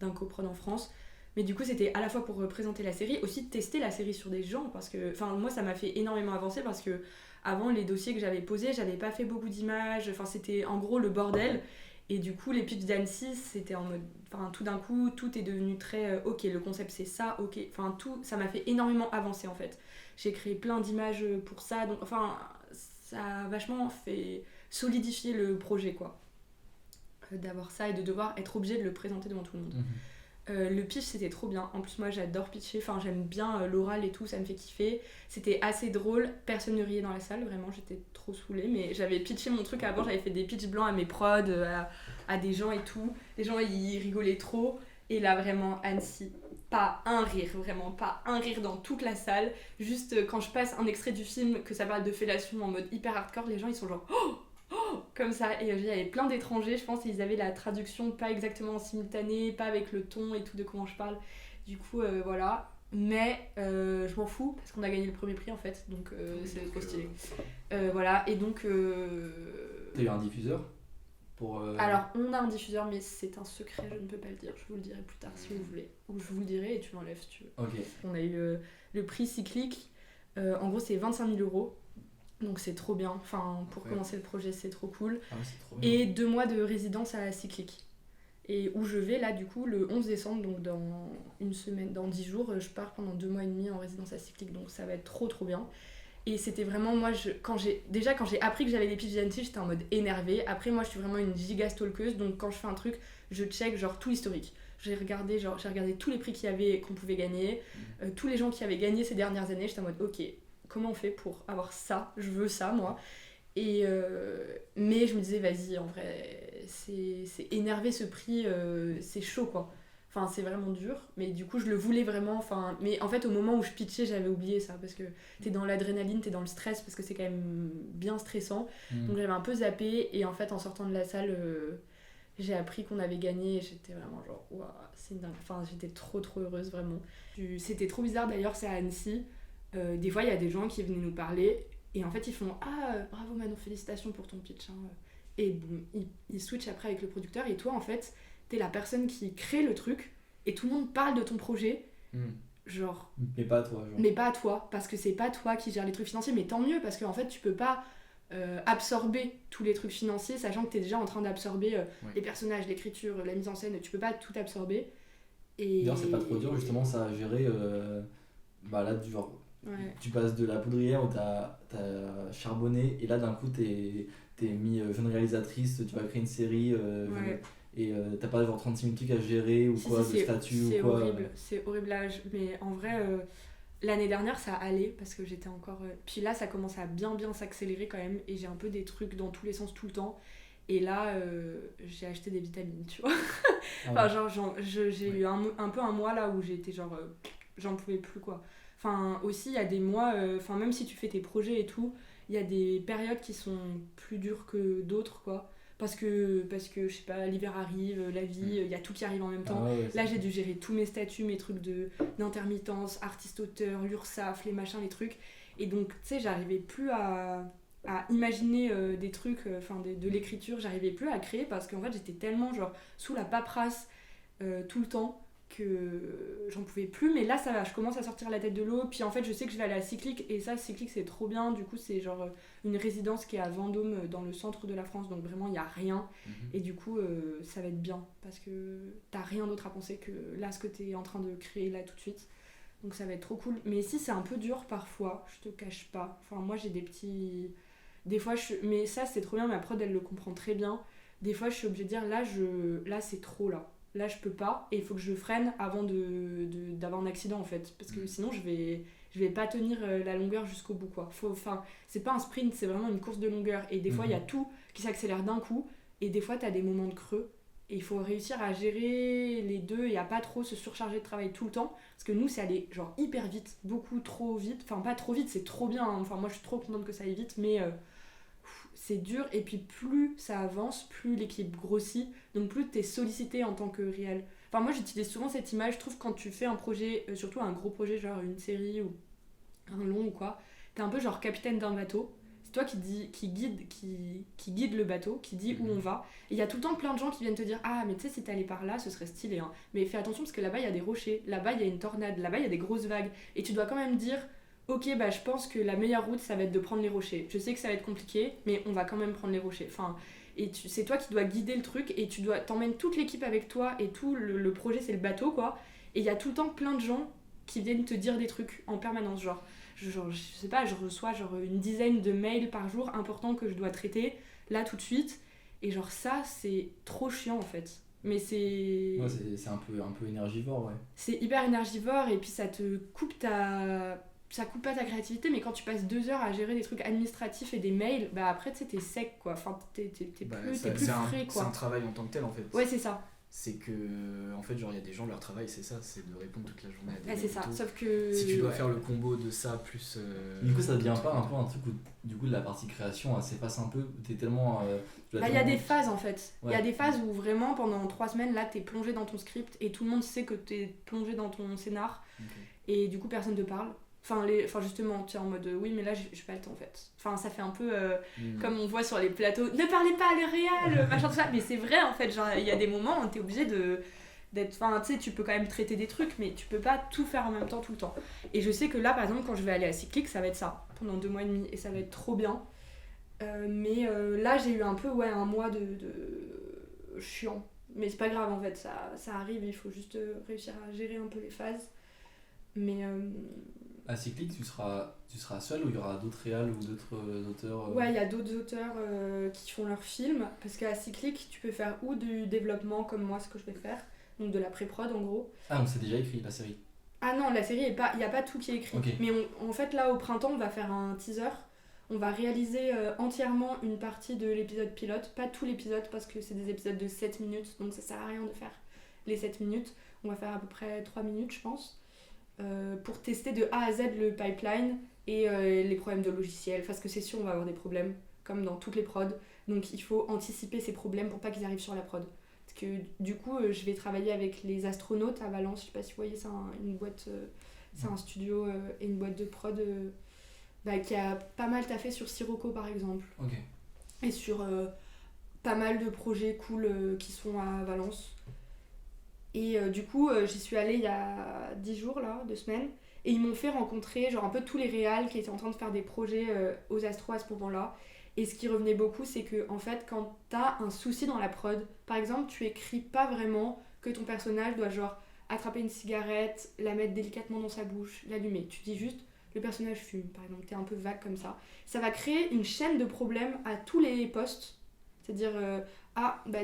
d'un coprod en France. Mais du coup, c'était à la fois pour présenter la série, aussi de tester la série sur des gens parce que, enfin, moi ça m'a fait énormément avancer parce que avant les dossiers que j'avais posés, j'avais pas fait beaucoup d'images, enfin c'était en gros le bordel. Et du coup, les pitchs d'Annecy, c'était en mode. Enfin, tout d'un coup, tout est devenu très. Ok, le concept c'est ça, ok. Enfin, tout, ça m'a fait énormément avancer en fait. J'ai créé plein d'images pour ça, donc. Enfin, ça a vachement fait solidifier le projet, quoi. D'avoir ça et de devoir être obligé de le présenter devant tout le monde. Le pitch c'était trop bien, en plus moi j'adore pitcher, enfin j'aime bien l'oral et tout, ça me fait kiffer, c'était assez drôle, personne ne riait dans la salle, vraiment j'étais trop saoulée, mais j'avais pitché mon truc avant, j'avais fait des pitchs blancs à mes prods, à des gens et tout, les gens ils rigolaient trop, et là vraiment Annecy, pas un rire, vraiment pas un rire dans toute la salle, juste quand je passe un extrait du film que ça parle de fellation en mode hyper hardcore, les gens ils sont genre comme ça, et il y avait plein d'étrangers, je pense, et ils avaient la traduction pas exactement en simultané, pas avec le ton et tout de comment je parle. Du coup, voilà. Mais je m'en fous parce qu'on a gagné le premier prix en fait, donc c'est trop stylé. Voilà, et donc. T'as eu un diffuseur pour. Alors, on a un diffuseur, mais c'est un secret, je ne peux pas le dire. Je vous le dirai plus tard si vous voulez. Ou je vous le dirai et tu l'enlèves si tu veux. Ok. On a eu le prix cyclique. En gros, c'est 25 000 €. Donc c'est trop bien, enfin pour commencer le projet c'est trop cool. Ah ouais, c'est trop bien. Et 2 mois de résidence à Cyclique. Et où je vais là du coup le 11 décembre, donc dans une semaine, dans 10 jours, je pars pendant 2 mois et demi en résidence à Cyclique, donc ça va être trop bien. Et c'était vraiment, moi, quand j'ai appris que j'avais des pitchs d'Annecy, j'étais en mode énervée. Après moi je suis vraiment une giga stalkeuse, donc quand je fais un truc, je check genre tout l'historique. J'ai regardé tous les prix qu'on pouvait gagner, tous les gens qui avaient gagné ces dernières années, j'étais en mode ok, comment on fait pour avoir ça, je veux ça moi. Et mais je me disais vas-y, en vrai c'est énervé ce prix, c'est chaud quoi, enfin c'est vraiment dur, mais du coup je le voulais vraiment, enfin mais en fait au moment où je pitchais j'avais oublié ça parce que t'es dans l'adrénaline, t'es dans le stress parce que c'est quand même bien stressant, donc j'avais un peu zappé et en fait en sortant de la salle j'ai appris qu'on avait gagné et j'étais vraiment genre waouh, c'est dingue, enfin j'étais trop heureuse vraiment. C'était trop bizarre d'ailleurs, c'est à Annecy. Des fois il y a des gens qui venaient nous parler et en fait ils font ah bravo Manon, félicitations pour ton pitch, hein. Et bon, ils switchent après avec le producteur et toi en fait t'es la personne qui crée le truc et tout le monde parle de ton projet genre mais pas à toi mais pas à toi parce que c'est pas toi qui gère les trucs financiers, mais tant mieux parce que en fait tu peux pas absorber tous les trucs financiers, sachant que t'es déjà en train d'absorber les personnages, l'écriture, la mise en scène, tu peux pas tout absorber. Et... D'ailleurs, c'est pas trop dur justement ça à gérer. Là, genre, tu passes de la poudrière où t'as charbonné et là d'un coup t'es mis jeune réalisatrice, tu vas créer une série et t'as pas genre 36 000 trucs à gérer ou de statut ou quoi. C'est horrible là, mais en vrai l'année dernière ça allait parce que j'étais encore... Puis là ça commence à bien s'accélérer quand même et j'ai un peu des trucs dans tous les sens tout le temps. Et là, j'ai acheté des vitamines, tu vois. J'ai eu un peu un mois là où j'ai été genre... j'en pouvais plus, quoi. Enfin, aussi, il y a des mois... même si tu fais tes projets et tout, il y a des périodes qui sont plus dures que d'autres, quoi. Parce que je sais pas, l'hiver arrive, la vie, il y a tout qui arrive en même temps. Là, j'ai dû gérer tous mes statuts, mes trucs d'intermittence, artiste-auteur, l'URSSAF, les machins, les trucs. Et donc, tu sais, j'arrivais plus à imaginer des trucs, de l'écriture, j'arrivais plus à créer parce qu'en fait j'étais tellement genre sous la paperasse tout le temps que j'en pouvais plus. Mais là ça va, je commence à sortir la tête de l'eau, puis en fait je sais que je vais aller à Cyclique et ça Cyclique c'est trop bien. Du coup c'est genre une résidence qui est à Vendôme dans le centre de la France, donc vraiment il n'y a rien. Et du coup ça va être bien parce que t'as rien d'autre à penser que là ce que t'es en train de créer là tout de suite. Donc ça va être trop cool. Mais ici c'est un peu dur parfois, je te cache pas. Enfin moi j'ai des petits... Des fois, mais ça c'est trop bien, ma prod elle le comprend très bien. Des fois je suis obligée de dire là c'est trop là. Là je peux pas et il faut que je freine avant d'avoir un accident en fait. Parce que sinon je vais pas tenir la longueur jusqu'au bout quoi. C'est pas un sprint, c'est vraiment une course de longueur. Et des fois il y a tout qui s'accélère d'un coup et des fois t'as des moments de creux. Et il faut réussir à gérer les deux et à pas trop se surcharger de travail tout le temps. Parce que nous, c'est allé genre hyper vite, beaucoup trop vite. Enfin, pas trop vite, c'est trop bien. Enfin, moi, je suis trop contente que ça aille vite, mais c'est dur. Et puis, plus ça avance, plus l'équipe grossit. Donc, plus t'es sollicité en tant que réel. Enfin, moi, j'utilise souvent cette image. Je trouve quand tu fais un projet, surtout un gros projet, genre une série ou un long ou quoi, t'es un peu genre capitaine d'un bateau. C'est toi qui guide le bateau, qui dit où on va. Et il y a tout le temps plein de gens qui viennent te dire ah mais tu sais si t'allais par là ce serait stylé hein. Mais fais attention parce que là-bas il y a des rochers, là-bas il y a une tornade, là-bas il y a des grosses vagues. Et tu dois quand même dire ok bah je pense que la meilleure route ça va être de prendre les rochers. Je sais que ça va être compliqué mais on va quand même prendre les rochers. Enfin, c'est toi qui dois guider le truc et t'emmènes toute l'équipe avec toi et tout le projet c'est le bateau quoi. Et il y a tout le temps plein de gens qui viennent te dire des trucs en permanence genre je sais pas, je reçois genre une dizaine de mails par jour importants que je dois traiter là tout de suite et genre ça c'est trop chiant en fait. Mais c'est un peu énergivore ouais. C'est hyper énergivore et puis ça coupe pas ta créativité, mais quand tu passes 2 heures à gérer des trucs administratifs et des mails, bah après tu sais t'es sec quoi, enfin t'es plus frais quoi. C'est un travail en tant que tel en fait. Ouais c'est ça. C'est que en fait genre il y a des gens leur travail c'est ça, c'est de répondre toute la journée à des mails. C'est ça, sauf que si tu dois faire le combo de ça plus du coup ça devient pas un peu un truc où du coup la partie création elle s'efface un peu, t'es tellement il y a des phases en fait. Il y a des phases où vraiment pendant 3 semaines là t'es plongé dans ton script et tout le monde sait que t'es plongé dans ton scénar et du coup personne te parle. Enfin justement tu es en mode oui mais là j'ai pas le temps en fait. Enfin ça fait un peu comme on voit sur les plateaux, ne parlez pas à l'Oréal machin tout ça, mais c'est vrai en fait, genre il y a des moments où t'es obligé d'être, enfin tu sais tu peux quand même traiter des trucs mais tu peux pas tout faire en même temps tout le temps. Et je sais que là par exemple quand je vais aller à Cyclique ça va être ça pendant 2 mois et demi et ça va être trop bien. Mais là j'ai eu un peu un mois de chiant, mais c'est pas grave en fait, ça arrive, il faut juste réussir à gérer un peu les phases. Mais à Cyclique, tu seras seul ou il y aura d'autres réals ou d'autres auteurs Ouais, il y a d'autres auteurs qui font leurs films, parce qu'à Cyclique, tu peux faire ou du développement comme moi, ce que je vais faire, donc de la pré-prod en gros. Ah, donc c'est déjà écrit la série? Ah non, la série, il n'y a pas tout qui est écrit. Okay. Mais en fait, là, au printemps, on va faire un teaser. On va réaliser entièrement une partie de l'épisode pilote, pas tout l'épisode, parce que c'est des épisodes de 7 minutes, donc ça sert à rien de faire les 7 minutes. On va faire à peu près 3 minutes, je pense. Pour tester de A à Z le pipeline et les problèmes de logiciel, parce que c'est sûr on va avoir des problèmes comme dans toutes les prods, donc il faut anticiper ces problèmes pour pas qu'ils arrivent sur la prod. Parce que du coup je vais travailler avec les astronautes à Valence, je sais pas si vous voyez, c'est une boîte, c'est un studio et une boîte de prod qui a pas mal taffé sur Sirocco par exemple. Okay. Et sur pas mal de projets cool qui sont à Valence. Et du coup, j'y suis allée il y a 10 jours, là, 2 semaines. Et ils m'ont fait rencontrer genre un peu tous les réals qui étaient en train de faire des projets aux Astros à ce moment-là. Et ce qui revenait beaucoup, c'est que en fait, quand t'as un souci dans la prod, par exemple, tu écris pas vraiment que ton personnage doit genre attraper une cigarette, la mettre délicatement dans sa bouche, l'allumer. Tu dis juste le personnage fume, par exemple, t'es un peu vague comme ça. Ça va créer une chaîne de problèmes à tous les postes. C'est-à-dire,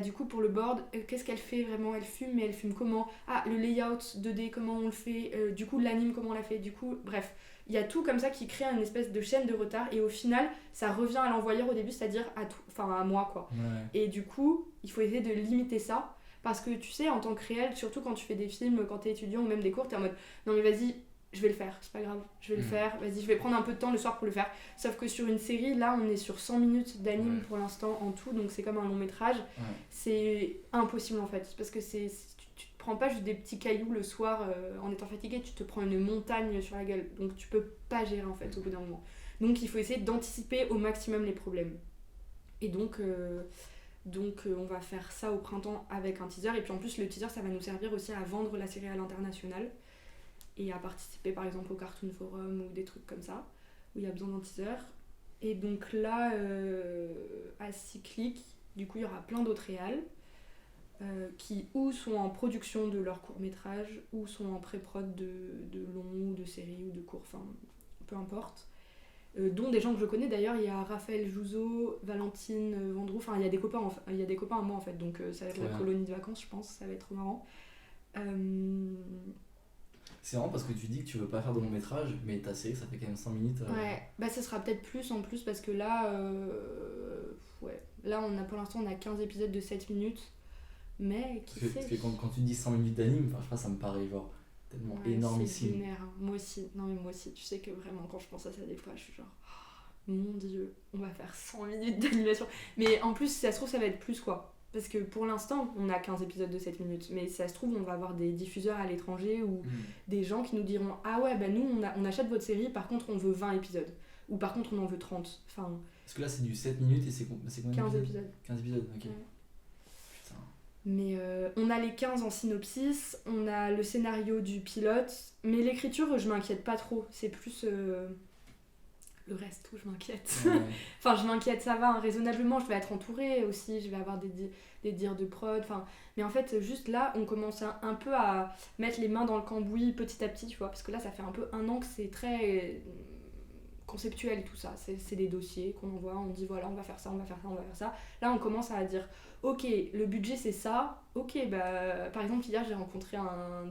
du coup, pour le board, qu'est-ce qu'elle fait vraiment ? Elle fume, mais elle fume comment ? Ah, le layout 2D, comment on le fait ? Du coup, l'anime, comment on l'a fait ? Du coup, bref, il y a tout comme ça qui crée une espèce de chaîne de retard. Et au final, ça revient à l'envoyeur au début, c'est-à-dire à moi, quoi. Ouais. Et du coup, il faut essayer de limiter ça. Parce que tu sais, en tant que réel, surtout quand tu fais des films, quand t'es étudiant ou même des cours, t'es en mode non mais vas-y, je vais le faire, c'est pas grave, je vais le faire, vas-y, je vais prendre un peu de temps le soir pour le faire. Sauf que sur une série, là, on est sur 100 minutes d'anime pour l'instant en tout, donc c'est comme un long métrage. C'est impossible en fait, parce que tu te prends pas juste des petits cailloux le soir en étant fatigué, tu te prends une montagne sur la gueule, donc tu peux pas gérer en fait au bout d'un moment. Donc il faut essayer d'anticiper au maximum les problèmes. Et donc on va faire ça au printemps avec un teaser. Et puis en plus, le teaser, ça va nous servir aussi à vendre la série à l'international et à participer par exemple au Cartoon Forum ou des trucs comme ça, où il y a besoin d'un teaser. Et donc là, à Cyclic, du coup, il y aura plein d'autres réals qui ou sont en production de leur court-métrage, ou sont en pré-prod de longs, ou de séries, ou de courts, enfin, peu importe. Dont des gens que je connais d'ailleurs, il y a Raphaël Jouzeau, Valentine Vendroux, enfin il y a des copains à moi en fait, donc ça va être la colonie de vacances je pense, ça va être trop marrant. C'est marrant parce que tu dis que tu veux pas faire de long métrage, mais ta série ça fait quand même 100 minutes. Ouais, bah ça sera peut-être plus en plus parce que là, là pour l'instant on a 15 épisodes de 7 minutes, mais qui sait. Parce que quand tu dis 100 minutes d'anime, je sais pas, ça me paraît genre tellement énormissime. C'est lunaire, hein. Moi aussi, tu sais que vraiment quand je pense à ça des fois je suis genre mon dieu, on va faire 100 minutes d'animation. Mais en plus si ça se trouve ça va être plus quoi, parce que pour l'instant on a 15 épisodes de 7 minutes, mais si ça se trouve on va avoir des diffuseurs à l'étranger ou des gens qui nous diront ah ouais bah nous on achète votre série, par contre on veut 20 épisodes ou par contre on en veut 30, enfin... Parce que là c'est du 7 minutes et c'est combien 15 épisodes. 15 épisodes, ok. Ouais. Mais on a les 15 en synopsis, on a le scénario du pilote, mais l'écriture je m'inquiète pas trop, c'est plus le reste où je m'inquiète. Ouais. Enfin je m'inquiète, ça va, hein, raisonnablement, je vais être entourée aussi, je vais avoir des dires de prod, enfin... Mais en fait juste là on commence un peu à mettre les mains dans le cambouis petit à petit, tu vois, parce que là ça fait un peu 1 an que c'est très conceptuel tout ça, c'est des dossiers qu'on envoie, on dit voilà on va faire ça, on va faire ça, on va faire ça. Là on commence à dire ok, le budget c'est ça, ok, bah par exemple hier j'ai rencontré un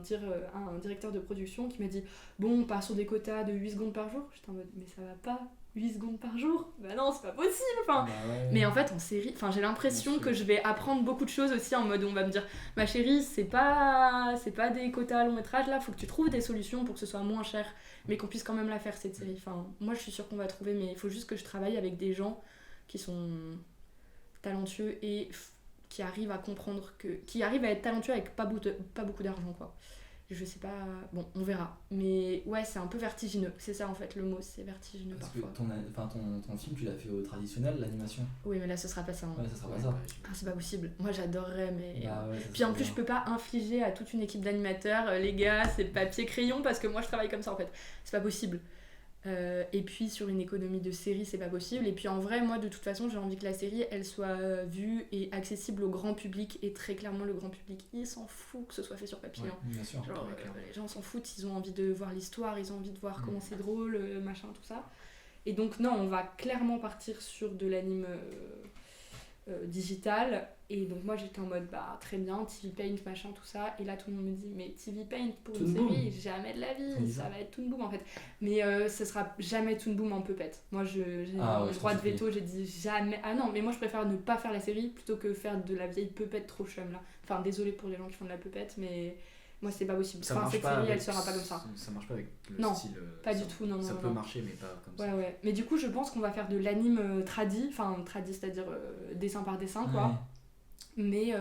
directeur de production qui m'a dit bon on part sur des quotas de 8 secondes par jour, j'étais en mode mais ça va pas, 8 secondes par jour, bah non c'est pas possible, enfin, mais en fait en série, enfin j'ai l'impression que je vais apprendre beaucoup de choses aussi en mode où on va me dire ma chérie c'est pas des quotas long métrage là, faut que tu trouves des solutions pour que ce soit moins cher mais qu'on puisse quand même la faire cette série, enfin moi je suis sûre qu'on va trouver, mais il faut juste que je travaille avec des gens qui sont talentueux et qui arrivent à comprendre qui arrivent à être talentueux avec pas beaucoup d'argent quoi. Je sais pas, bon on verra, mais ouais c'est un peu vertigineux, c'est ça en fait le mot, c'est vertigineux. Parce parfois. Que ton film tu l'as fait au traditionnel, l'animation. Oui mais là ce sera pas ça. Hein. Ouais ça sera pas ça. Ah c'est pas possible, moi j'adorerais mais... Ouais, puis en plus je peux pas infliger à toute une équipe d'animateurs, les gars c'est papier crayon parce que moi je travaille comme ça en fait, c'est pas possible. Et puis sur une économie de série c'est pas possible, et puis en vrai moi de toute façon j'ai envie que la série elle soit vue et accessible au grand public, et très clairement le grand public il s'en fout que ce soit fait sur papier, hein. Bien sûr. Genre, les gens s'en foutent, ils ont envie de voir l'histoire, ils ont envie de voir comment c'est drôle, machin tout ça, et donc non on va clairement partir sur de l'anime digital. Et donc moi j'étais en mode bah très bien, TV Paint machin tout ça, et là tout le monde me dit mais TV Paint pour une série jamais de la vie, ça va être Toon Boom en fait, mais ce sera jamais Toon Boom en puppet. Moi j'ai le droit de veto, j'ai dit jamais, ah non mais moi je préfère ne pas faire la série plutôt que faire de la vieille puppet trop chum là, enfin désolé pour les gens qui font de la puppet mais moi c'est pas possible, enfin, cette série elle sera pas comme ça. Ça marche pas avec le style. Pas du tout, non. Ça peut marcher mais pas comme ça. Ouais, mais du coup je pense qu'on va faire de l'anime tradi c'est-à-dire dessin par dessin quoi. Mais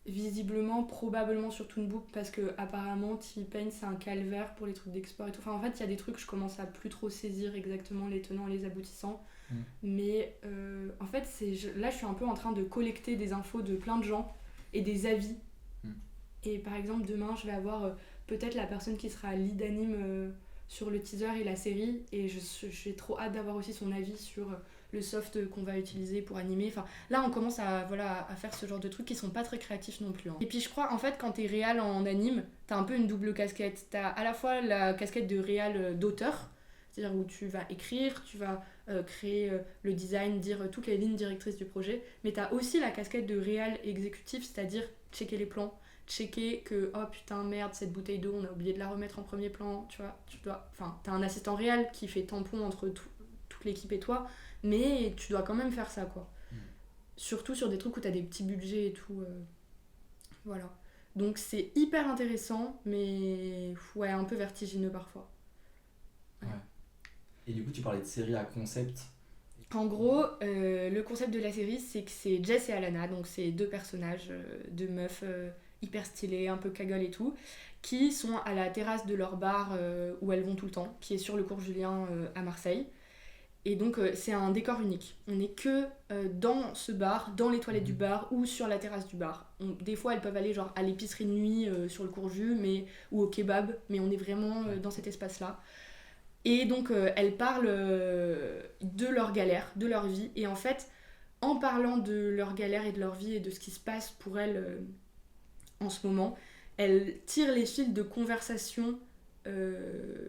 visiblement probablement sur Toon Boom parce que apparemment TV Paint c'est un calvaire pour les trucs d'export et tout, enfin en fait il y a des trucs je commence à plus trop saisir exactement les tenants et les aboutissants, mais en fait là je suis un peu en train de collecter des infos de plein de gens et des avis, et par exemple demain je vais avoir peut-être la personne qui sera lead anime sur le teaser et la série, et j'ai trop hâte d'avoir aussi son avis sur le soft qu'on va utiliser pour animer. Enfin, là, on commence à faire ce genre de trucs qui sont pas très créatifs non plus. Hein. Et puis, je crois, en fait, quand t'es réal en anime, t'as un peu une double casquette. T'as à la fois la casquette de réal d'auteur, c'est-à-dire où tu vas écrire, tu vas créer le design, dire toutes les lignes directrices du projet, mais t'as aussi la casquette de réal exécutif, c'est-à-dire checker les plans, checker que oh putain merde cette bouteille d'eau on a oublié de la remettre en premier plan, tu vois, t'as un assistant réal qui fait tampon entre toute l'équipe et toi, mais tu dois quand même faire ça quoi. Surtout sur des trucs où t'as des petits budgets et tout, voilà. Donc c'est hyper intéressant, mais ouais, un peu vertigineux parfois. Ouais. Et du coup tu parlais de série à concept. En gros, le concept de la série, c'est que c'est Jess et Alana, donc c'est deux personnages, deux meufs hyper stylées, un peu cagole et tout, qui sont à la terrasse de leur bar où elles vont tout le temps, qui est sur le cours Julien à Marseille. Et donc c'est un décor unique. On n'est que dans ce bar, dans les toilettes du bar ou sur la terrasse du bar. Des fois elles peuvent aller genre à l'épicerie de nuit sur le cours Jus ou au kebab, mais on est vraiment dans cet espace-là. Et donc elles parlent de leur galère, de leur vie. Et en fait, en parlant de leur galère et de leur vie et de ce qui se passe pour elles en ce moment, elles tirent les fils de conversation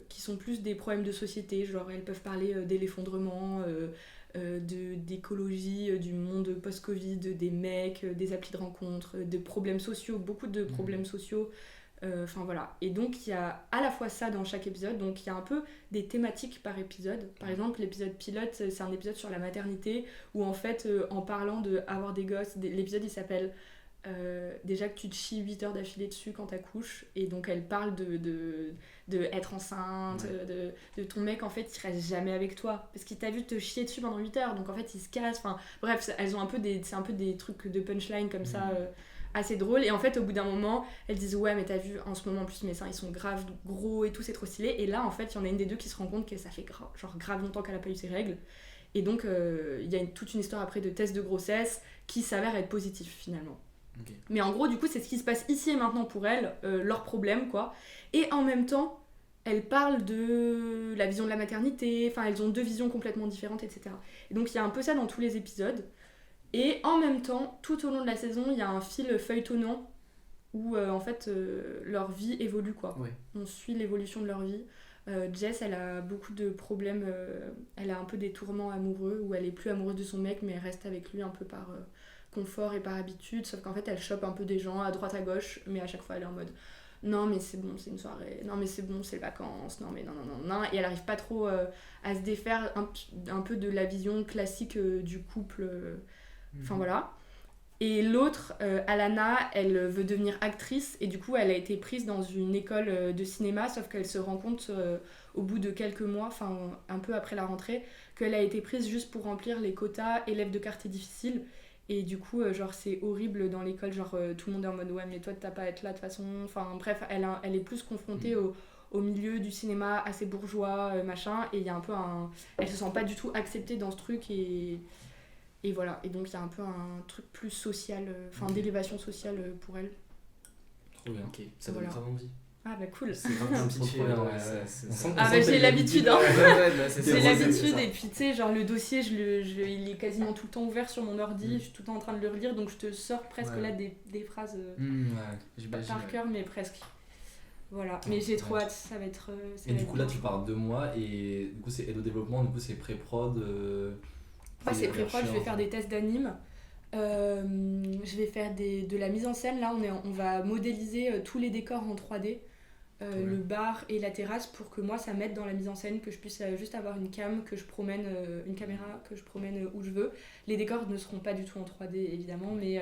qui sont plus des problèmes de société. Genre elles peuvent parler de l'effondrement, d'écologie, du monde post-Covid, des mecs, des applis de rencontres, de problèmes sociaux, beaucoup de problèmes sociaux. Enfin voilà, et donc il y a à la fois ça dans chaque épisode, donc il y a un peu des thématiques par épisode. Par exemple, l'épisode pilote, c'est un épisode sur la maternité où en fait, en parlant d'avoir des gosses, l'épisode il s'appelle déjà que tu te chies 8 heures d'affilée dessus quand t'accouches, et donc elle parle de être enceinte, de ton mec en fait il reste jamais avec toi parce qu'il t'a vu te chier dessus pendant 8 heures, donc en fait il se casse. Enfin bref, elles ont c'est un peu des trucs de punchline comme ça. Assez drôle, et en fait au bout d'un moment elles disent ouais mais t'as vu en ce moment en plus mes seins ils sont grave gros et tout, c'est trop stylé, et là en fait il y en a une des deux qui se rend compte que ça fait grave longtemps qu'elle a pas eu ses règles, et donc il y a toute une histoire après de tests de grossesse qui s'avère être positif finalement. Mais en gros du coup c'est ce qui se passe ici et maintenant pour elles, leurs problèmes quoi, et en même temps elles parlent de la vision de la maternité, enfin elles ont deux visions complètement différentes, etc. Et donc il y a un peu ça dans tous les épisodes. Et en même temps, tout au long de la saison, il y a un fil feuilletonnant où en fait leur vie évolue quoi. Ouais. On suit l'évolution de leur vie. Jess, elle a beaucoup de problèmes, elle a un peu des tourments amoureux où elle est plus amoureuse de son mec mais elle reste avec lui un peu par confort et par habitude, sauf qu'en fait elle chope un peu des gens à droite à gauche, mais à chaque fois elle est en mode non mais c'est bon, c'est une soirée, non mais c'est bon, c'est les vacances, non mais non, et elle arrive pas trop à se défaire un peu de la vision classique du couple. Enfin voilà. Et l'autre, Alana, elle veut devenir actrice, et du coup elle a été prise dans une école de cinéma, sauf qu'elle se rend compte au bout de quelques mois, enfin un peu après la rentrée, qu'elle a été prise juste pour remplir les quotas élèves de quartier difficile. Et du coup genre c'est horrible dans l'école, genre tout le monde est en mode ouais mais toi t'as pas à être là de toute façon, enfin bref elle est plus confrontée au milieu du cinéma assez bourgeois machin, et il y a un peu elle se sent pas du tout acceptée dans ce truc, et voilà, et donc il y a un peu un truc plus social, d'élévation sociale pour elle. Trop bien. Ok, ça donne grave envie. Ah bah cool. C'est vraiment un pitché. Ah bah j'ai l'habitude, hein. C'est l'habitude, et puis tu sais, genre le dossier, il est quasiment tout le temps ouvert sur mon ordi, je suis tout le temps en train de le relire, donc je te sors presque là des phrases par cœur, mais presque. Voilà, mais j'ai trop hâte, ça va être... et du coup là tu pars 2 mois, et du coup c'est aide au développement, du coup c'est pré-prod. C'est pré-prod, je vais faire des tests d'anime, je vais faire de la mise en scène, là on va modéliser tous les décors en 3D, le bar et la terrasse, pour que moi ça m'aide dans la mise en scène, que je puisse juste avoir une caméra que je promène où je veux. Les décors ne seront pas du tout en 3D évidemment, mais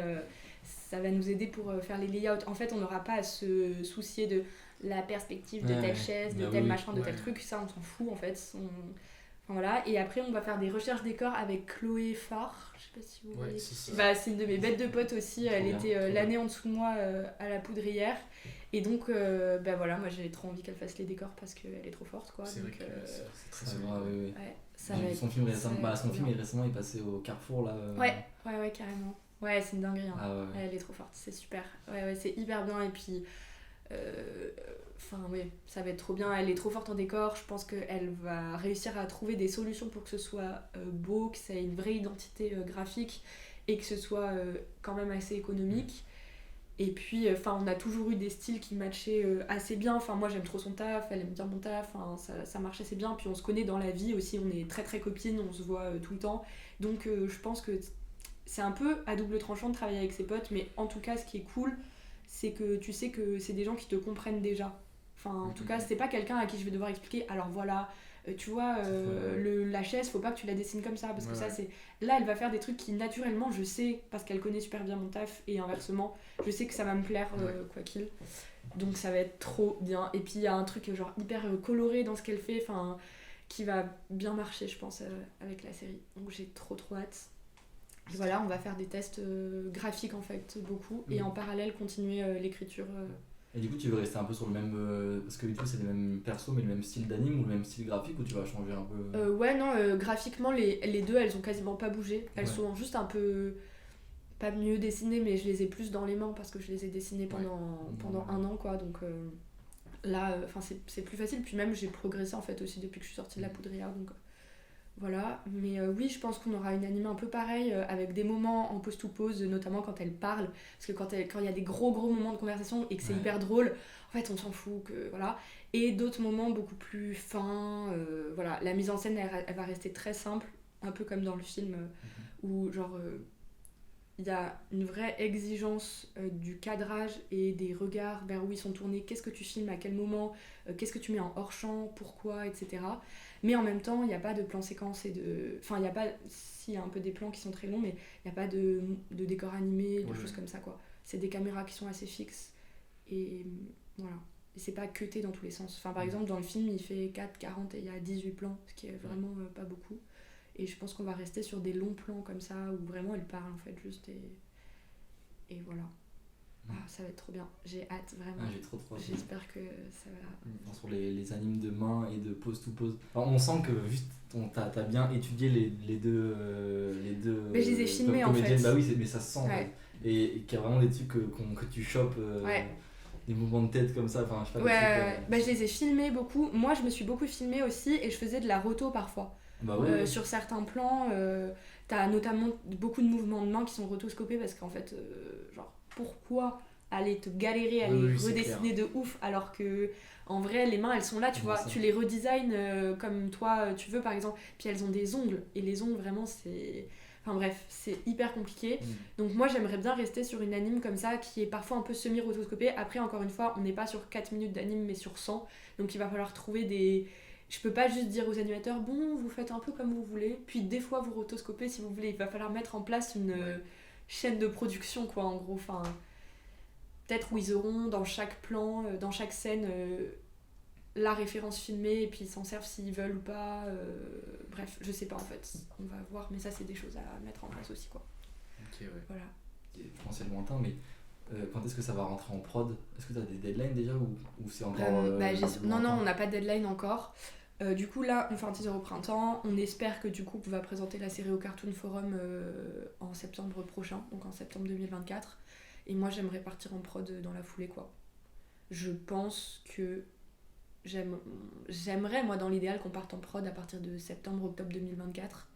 ça va nous aider pour faire les layouts. En fait on n'aura pas à se soucier de la perspective de telle chaise, de tel machin, de tel truc, ça on s'en fout en fait. Enfin, voilà. Et après on va faire des recherches décors avec Chloé Farr, je sais pas si vous voyez. C'est une de mes bêtes de potes aussi, elle était l'année en dessous de moi à la poudrière, et donc voilà, moi j'ai trop envie qu'elle fasse les décors parce qu'elle est trop forte quoi. C'est donc, vrai que c'est très ça va, oui. Ouais, ça va. Son film récemment est passé au Carrefour là. Ouais carrément. Ouais, c'est une dinguerie hein. Ah, ouais. Elle est trop forte, c'est super. Ouais, c'est hyper bien, et puis Enfin, oui, ça va être trop bien. Elle est trop forte en décor. Je pense qu'elle va réussir à trouver des solutions pour que ce soit beau, que ça ait une vraie identité graphique et que ce soit quand même assez économique. Et puis, on a toujours eu des styles qui matchaient assez bien. Enfin, moi, j'aime trop son taf, elle aime bien mon taf. Ça marche assez bien. Puis, on se connaît dans la vie aussi. On est très, très copines. On se voit tout le temps. Donc, je pense que c'est un peu à double tranchant de travailler avec ses potes. Mais en tout cas, ce qui est cool, c'est que tu sais que c'est des gens qui te comprennent déjà. Enfin, en tout cas, c'est pas quelqu'un à qui je vais devoir expliquer. Alors voilà, tu vois, la chaise, faut pas que tu la dessines comme ça. Parce que ça, c'est. Là, elle va faire des trucs qui, naturellement, je sais, parce qu'elle connaît super bien mon taf, et inversement, je sais que ça va me plaire, quoi qu'il. Donc, ça va être trop bien. Et puis, il y a un truc, genre, hyper coloré dans ce qu'elle fait, qui va bien marcher, je pense, avec la série. Donc, j'ai trop, trop hâte. Et voilà, on va faire des tests graphiques, en fait, beaucoup. Et en parallèle, continuer l'écriture. Et du coup, tu veux rester un peu sur le même. Parce que du coup, c'est les mêmes persos, mais le même style d'anime ou le même style graphique, ou tu vas changer un peu Ouais, non, graphiquement, les deux, elles ont quasiment pas bougé. Elles sont juste un peu. Pas mieux dessinées, mais je les ai plus dans les mains parce que je les ai dessinées pendant un an, quoi. Donc là, c'est plus facile. Puis même, j'ai progressé en fait aussi depuis que je suis sortie de la poudrière. Donc voilà. Mais oui, je pense qu'on aura une anime un peu pareille, avec des moments en pause-to-pause, notamment quand elle parle. Parce que quand il y a des gros moments de conversation et que c'est hyper drôle, en fait, on s'en fout. Voilà. Et d'autres moments beaucoup plus fins. Voilà. La mise en scène, elle va rester très simple, un peu comme dans le film, où genre. Il y a une vraie exigence du cadrage et des regards vers où ils sont tournés, qu'est-ce que tu filmes, à quel moment, qu'est-ce que tu mets en hors-champ, pourquoi, etc. Mais en même temps, il n'y a pas de plan séquence il y a pas... Si, il y a un peu des plans qui sont très longs, mais il n'y a pas de décor animé, de choses comme ça, quoi. C'est des caméras qui sont assez fixes, et voilà. Et c'est pas cuté dans tous les sens. Par exemple, dans le film, il fait 4,40 et il y a 18 plans, ce qui est vraiment pas beaucoup. Et je pense qu'on va rester sur des longs plans comme ça, où vraiment elle parle en fait juste et voilà. Ça va être trop bien. J'ai hâte, vraiment. J'ai trop hâte. J'espère que ça va... Sur les animes de main et de pause to pause. Alors, on sent que juste t'as bien étudié les deux mais je les ai filmés en fait. Bah oui, mais ça se sent. Ouais. Et qu'il y a vraiment des trucs que tu chopes. Des mouvements de tête comme ça, je sais pas. Bah, je les ai filmés beaucoup. Moi, je me suis beaucoup filmée aussi et je faisais de la roto parfois. Bah sur certains plans, t'as notamment beaucoup de mouvements de main qui sont rotoscopés parce qu'en fait, genre, pourquoi aller te galérer à les redessiner de ouf alors que en vrai les mains elles sont là, tu vois, tu les redesignes comme toi tu veux par exemple, puis elles ont des ongles et les ongles vraiment c'est... Enfin bref, c'est hyper compliqué. Donc moi j'aimerais bien rester sur une anime comme ça qui est parfois un peu semi-rotoscopée. Après encore une fois, on n'est pas sur 4 minutes d'anime mais sur 100. Donc il va falloir trouver des... Je peux pas juste dire aux animateurs, bon, vous faites un peu comme vous voulez, puis des fois vous rotoscopez si vous voulez. Il va falloir mettre en place une chaîne de production, quoi, en gros. Peut-être où ils auront dans chaque plan, dans chaque scène, la référence filmée, et puis ils s'en servent s'ils veulent ou pas. Bref, je sais pas en fait. On va voir, mais ça, c'est des choses à mettre en place aussi, quoi. Ok, ouais. Voilà. Je pense que c'est lointain, mais quand est-ce que ça va rentrer en prod ? Est-ce que tu as des deadlines déjà ou c'est encore Non, on n'a pas de deadline encore. Du coup là on fait un teaser au printemps, on espère que du coup on va présenter la série au Cartoon Forum en septembre prochain, donc en septembre 2024, et moi j'aimerais partir en prod dans la foulée, quoi. Je pense que j'aimerais moi dans l'idéal qu'on parte en prod à partir de septembre-octobre 2024,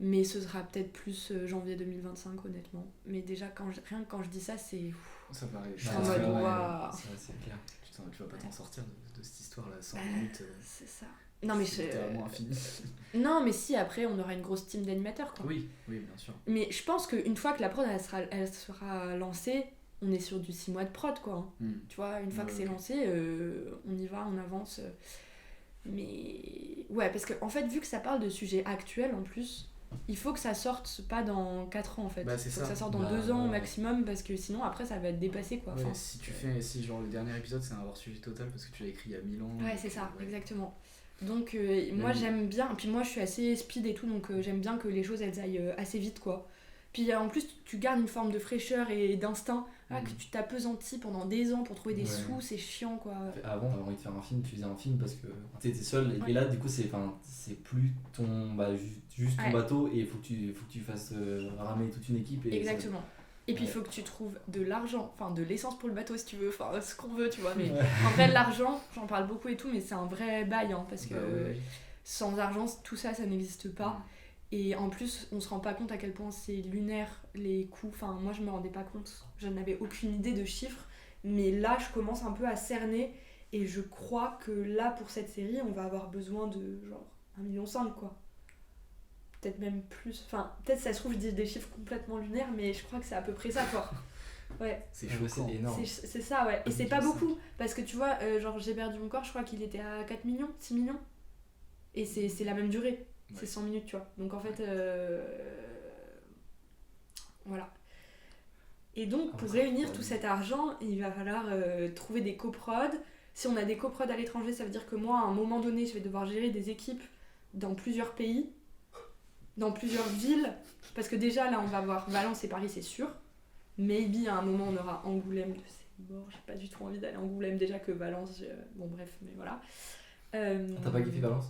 mais ce sera peut-être plus janvier 2025 honnêtement, mais déjà rien que quand je dis ça c'est... Ça paraît... Je suis en mode waouh. C'est clair. Tu vas pas t'en sortir de cette histoire-là, 100 minutes. C'est ça. Non, mais c'est littéralement infini. Non, mais si, après, on aura une grosse team d'animateurs, quoi. Oui, bien sûr. Mais je pense qu'une fois que la prod, elle sera lancée, on est sur du 6 mois de prod, quoi. Tu vois, une fois que c'est lancé, on y va, on avance. Mais... Ouais, parce qu'en fait, vu que ça parle de sujets actuels, en plus... Il faut que ça sorte pas dans 4 ans en fait. Il faut que ça sorte dans 2 ans au maximum parce que sinon après ça va être dépassé, quoi. Ouais, si genre le dernier épisode c'est un hors-sujet total parce que tu l'as écrit il y a 1000 ans. Ouais, c'est ça, exactement. Donc moi j'aime bien, puis moi je suis assez speed et tout, donc j'aime bien que les choses elles aillent assez vite, quoi. Puis en plus tu gardes une forme de fraîcheur et d'instinct, que tu t'appesantis pendant des ans pour trouver des sous, c'est chiant, quoi. Avant t'avais envie de faire un film, tu faisais un film parce que t'étais seul, et là du coup c'est plus ton juste ton bateau et il faut que tu fasses ramer toute une équipe. Et exactement. Et puis il faut que tu trouves de l'argent, enfin de l'essence pour le bateau si tu veux, enfin ce qu'on veut, tu vois. Mais en vrai, l'argent, j'en parle beaucoup et tout, mais c'est un vrai bail, hein, parce que sans argent, tout ça, ça n'existe pas. Et en plus, on se rend pas compte à quel point c'est lunaire les coûts. Enfin, moi, je me rendais pas compte. Je n'avais aucune idée de chiffres. Mais là, je commence un peu à cerner. Et je crois que là, pour cette série, on va avoir besoin de genre 1,5 million, quoi. Peut-être même plus. Enfin, peut-être ça se trouve, je dis des chiffres complètement lunaires, mais je crois que c'est à peu près ça, quoi. Ouais. C'est chaud, c'est énorme. C'est ça, ouais. Et c'est pas beaucoup. Parce que tu vois, genre, J'ai perdu mon corps, je crois qu'il était à 4 millions, 6 millions. Et c'est la même durée. C'est 100 minutes, tu vois. Donc en fait, voilà. Et donc, pour réunir tout cet argent, il va falloir trouver des coprods. Si on a des coprods à l'étranger, ça veut dire que moi, à un moment donné, je vais devoir gérer des équipes dans plusieurs pays, dans plusieurs villes. Parce que déjà, là, on va voir Valence et Paris, c'est sûr. Maybe, à un moment, on aura Angoulême. C'est mort, j'ai pas du tout envie d'aller à Angoulême déjà que Valence. Bon, bref, mais voilà. T'as pas kiffé Valence ?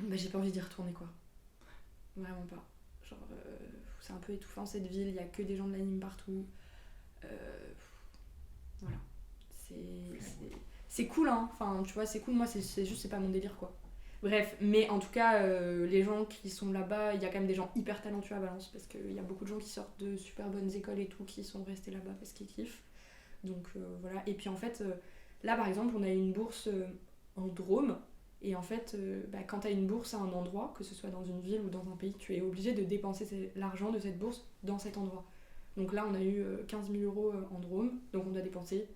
Bah, j'ai pas envie d'y retourner, quoi. Vraiment pas. Genre, c'est un peu étouffant cette ville, il y a que des gens de l'anime partout. Voilà. C'est cool, hein. Enfin, tu vois, c'est cool. Moi, c'est juste, c'est pas mon délire, quoi. Bref, mais en tout cas, les gens qui sont là-bas, il y a quand même des gens hyper talentueux à Valence parce qu'il y a beaucoup de gens qui sortent de super bonnes écoles et tout qui sont restés là-bas parce qu'ils kiffent. Donc voilà. Et puis en fait, là par exemple, on a une bourse en Drôme. Et en fait, quand tu as une bourse à un endroit, que ce soit dans une ville ou dans un pays, tu es obligé de dépenser l'argent de cette bourse dans cet endroit. Donc là, on a eu 15 000 euros en Drôme, donc on doit dépenser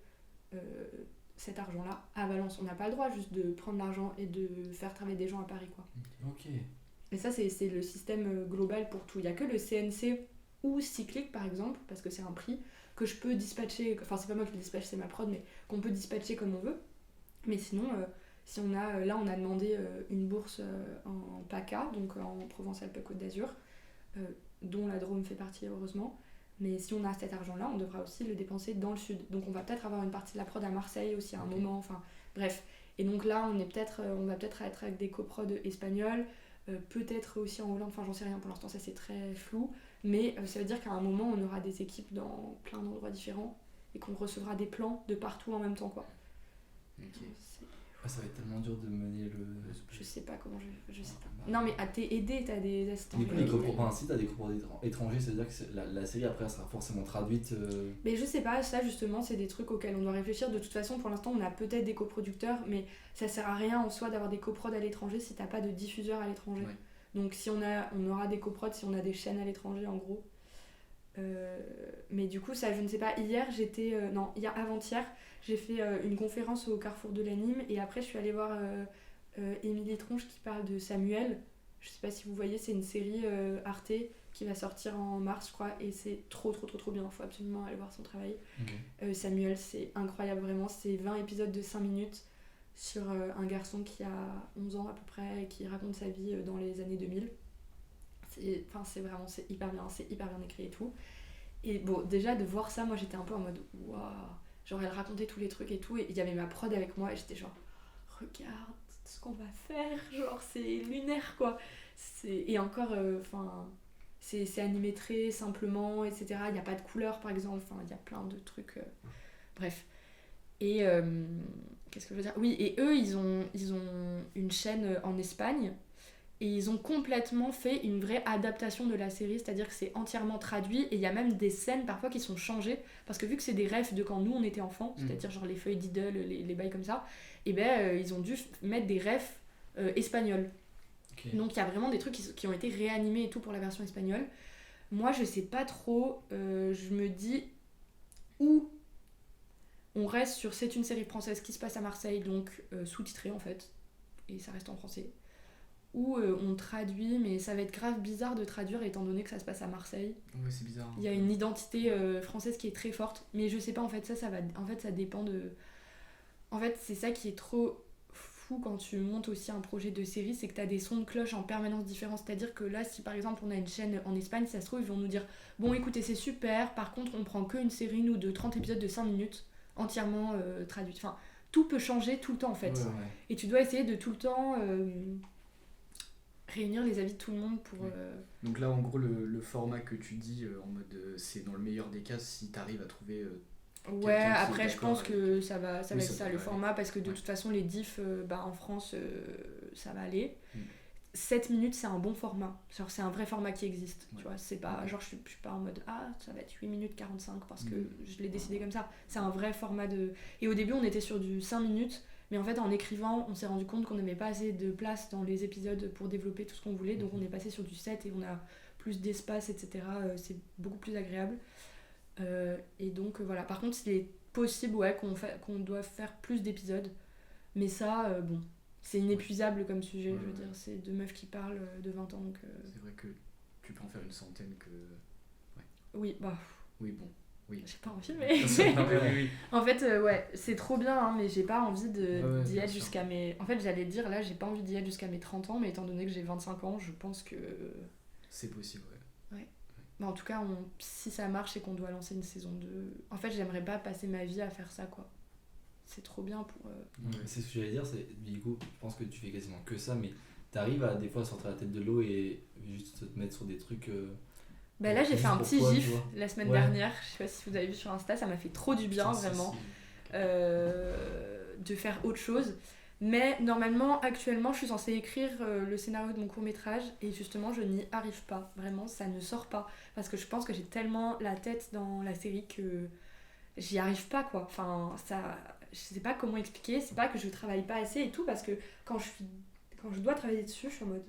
cet argent-là à Valence. On n'a pas le droit juste de prendre l'argent et de faire travailler des gens à Paris, quoi. Ok. Et ça, c'est le système global pour tout. Il n'y a que le CNC ou Cyclic, par exemple, parce que c'est un prix que je peux dispatcher, enfin c'est pas moi qui le dispatche, c'est ma prod, mais qu'on peut dispatcher comme on veut. Mais sinon... Si on a, là, on a demandé une bourse en PACA, donc en Provence-Alpes-Côte d'Azur, dont la Drôme fait partie, heureusement. Mais si on a cet argent-là, on devra aussi le dépenser dans le sud. Donc on va peut-être avoir une partie de la prod à Marseille aussi à un moment, enfin bref. Et donc là, on va peut-être être avec des coprods espagnols, peut-être aussi en Hollande, enfin j'en sais rien pour l'instant, ça c'est très flou. Mais ça veut dire qu'à un moment, on aura des équipes dans plein d'endroits différents et qu'on recevra des plans de partout en même temps, quoi. Ok. Ça va être tellement dur de mener le... Je sais pas comment je sais pas. Non mais t'es aidé, t'as des assistants. Si t'as des coprods étrangers, ça veut dire que la série après elle sera forcément traduite. Mais je sais pas, ça justement c'est des trucs auxquels on doit réfléchir. De toute façon pour l'instant on a peut-être des coproducteurs, mais ça sert à rien en soi d'avoir des coprods à l'étranger si t'as pas de diffuseur à l'étranger. Ouais. Donc si on aura des coprods si on a des chaînes à l'étranger en gros. Mais du coup ça je ne sais pas, avant-hier j'ai fait une conférence au Carrefour de l'Anime et après je suis allée voir Émilie Tronche qui parle de Samuel. Je sais pas si vous voyez, c'est une série Arte qui va sortir en mars je crois et c'est trop bien, faut absolument aller voir son travail. Okay. Samuel c'est incroyable vraiment, c'est 20 épisodes de 5 minutes sur un garçon qui a 11 ans à peu près et qui raconte sa vie dans les années 2000. C'est hyper bien écrit et tout. Et bon, déjà de voir ça, moi j'étais un peu en mode waouh, genre elle racontait tous les trucs et tout, et il y avait ma prod avec moi et j'étais genre regarde ce qu'on va faire, genre c'est lunaire quoi. Et encore, c'est animé très simplement, etc. Il n'y a pas de couleur par exemple, il y a plein de trucs. Bref. Et qu'est-ce que je veux dire ? Oui, et eux ils ont une chaîne en Espagne. Et ils ont complètement fait une vraie adaptation de la série, c'est-à-dire que c'est entièrement traduit et il y a même des scènes parfois qui sont changées parce que vu que c'est des refs de quand nous on était enfants, c'est-à-dire genre les feuilles Diddle, les bails comme ça, et ils ont dû mettre des refs espagnols. Okay. Donc il y a vraiment des trucs qui ont été réanimés et tout pour la version espagnole. Moi je sais pas trop, je me dis où on reste sur c'est une série française qui se passe à Marseille, donc sous-titrée en fait, et ça reste en français. Où on traduit, mais ça va être grave bizarre de traduire étant donné que ça se passe à Marseille. Oui, c'est bizarre. Il y a une identité française qui est très forte, mais je sais pas, en fait, ça dépend de... En fait, c'est ça qui est trop fou quand tu montes aussi un projet de série, c'est que t'as des sons de cloche en permanence différents. C'est-à-dire que là, si par exemple on a une chaîne en Espagne, ça se trouve, ils vont nous dire « Bon, écoutez, c'est super, par contre, on prend qu'une série, nous, de 30 épisodes de 5 minutes, entièrement traduite. » Enfin, tout peut changer tout le temps, en fait. Ouais. Et tu dois essayer de tout le temps... réunir les avis de tout le monde pour... Donc là, en gros, le format que tu dis, en mode c'est dans le meilleur des cas, si t'arrives à trouver... Ouais, après je pense que ça va être ça le aller. format, parce que de toute façon les diffs en France ça va aller. 7 minutes c'est un bon format, genre c'est un vrai format qui existe, tu vois, c'est pas genre je suis pas en mode ça va être 8 minutes 45 parce que je l'ai décidé comme ça, c'est un vrai format et au début on était sur du 5 minutes, mais en fait en écrivant on s'est rendu compte qu'on n'avait pas assez de place dans les épisodes pour développer tout ce qu'on voulait, donc on est passé sur du 7 et on a plus d'espace, etc. C'est beaucoup plus agréable. Et donc voilà, par contre il est possible qu'on doit faire plus d'épisodes, mais ça bon, c'est inépuisable comme sujet, je veux dire, c'est deux meufs qui parlent de 20 ans donc c'est vrai que tu peux en faire une centaine que... Oui, oui, bon, oui. j'ai pas envie, mais... Non, mais oui. En fait, ouais, c'est trop bien, hein, mais j'ai pas envie d'y être sûr. jusqu'à mes... En fait, j'allais dire, là, j'ai pas envie d'y être jusqu'à mes 30 ans, mais étant donné que j'ai 25 ans, je pense que... C'est possible, ouais. Bah, en tout cas, si ça marche et qu'on doit lancer une saison 2... En fait, j'aimerais pas passer ma vie à faire ça, quoi. C'est trop bien pour... C'est ce que j'allais dire, c'est du coup, je pense que tu fais quasiment que ça, mais t'arrives à des fois sortir la tête de l'eau et juste te mettre sur des trucs... Bah là j'ai fait un petit toi, gif la semaine dernière, je sais pas si vous avez vu sur Insta, ça m'a fait trop du bien vraiment de faire autre chose. Mais normalement, actuellement, je suis censée écrire le scénario de mon court-métrage et justement, je n'y arrive pas. Vraiment, ça ne sort pas. Parce que je pense que j'ai tellement la tête dans la série que j'y arrive pas, quoi. Enfin, ça... Je sais pas comment expliquer. C'est pas que je travaille pas assez et tout, parce que quand je dois travailler dessus, je suis en mode...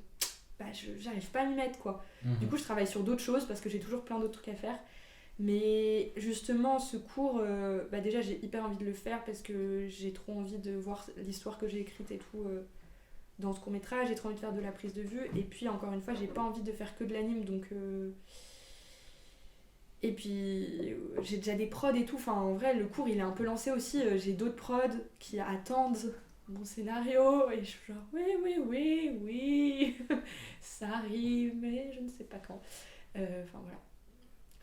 j'arrive pas à m'y mettre, quoi. Du coup, je travaille sur d'autres choses parce que j'ai toujours plein d'autres trucs à faire. Mais justement, ce cours, déjà j'ai hyper envie de le faire parce que j'ai trop envie de voir l'histoire que j'ai écrite et tout dans ce court-métrage. J'ai trop envie de faire de la prise de vue. Et puis, encore une fois, j'ai pas envie de faire que de l'anime. Donc, et puis, j'ai déjà des prods et tout. Enfin, en vrai, le cours, il est un peu lancé aussi. J'ai d'autres prods qui attendent mon scénario. Et je suis genre, oui, ça arrive, mais je ne sais pas quand. Enfin, voilà.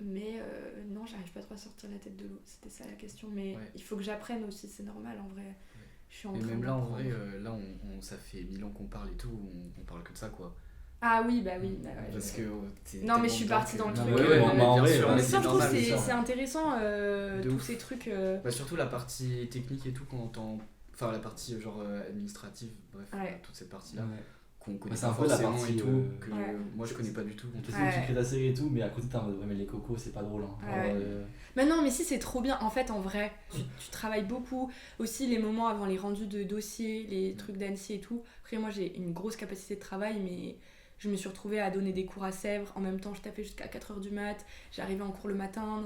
Mais non, j'arrive pas trop à sortir la tête de l'eau, c'était ça la question. Mais il faut que j'apprenne aussi, c'est normal en vrai. Je suis en train même là, en d'apprendre. vrai, là, ça fait 1000 ans qu'on parle et tout, on parle que de ça, quoi. Ah oui, bah oui. Parce que non, mais je suis partie dans le truc. Bien sûr, mais ça, je trouve normal, c'est intéressant, tous ces trucs. Surtout la partie technique et tout, quand on entend. Enfin, la partie genre administrative, bref, toute cette partie-là. Qu'on connaît pas forcément et tout, que moi je connais pas du tout. Tu sais que tu crées la série et tout, mais à côté t'es en mode mais les cocos c'est pas drôle. Mais non, mais si, c'est trop bien. En fait, en vrai, tu travailles beaucoup. Aussi les moments avant les rendus de dossiers, les trucs d'ANSI et tout. Après, moi j'ai une grosse capacité de travail, mais je me suis retrouvée à donner des cours à Sèvres. En même temps, je tapais jusqu'à 4h du mat. J'arrivais en cours le matin,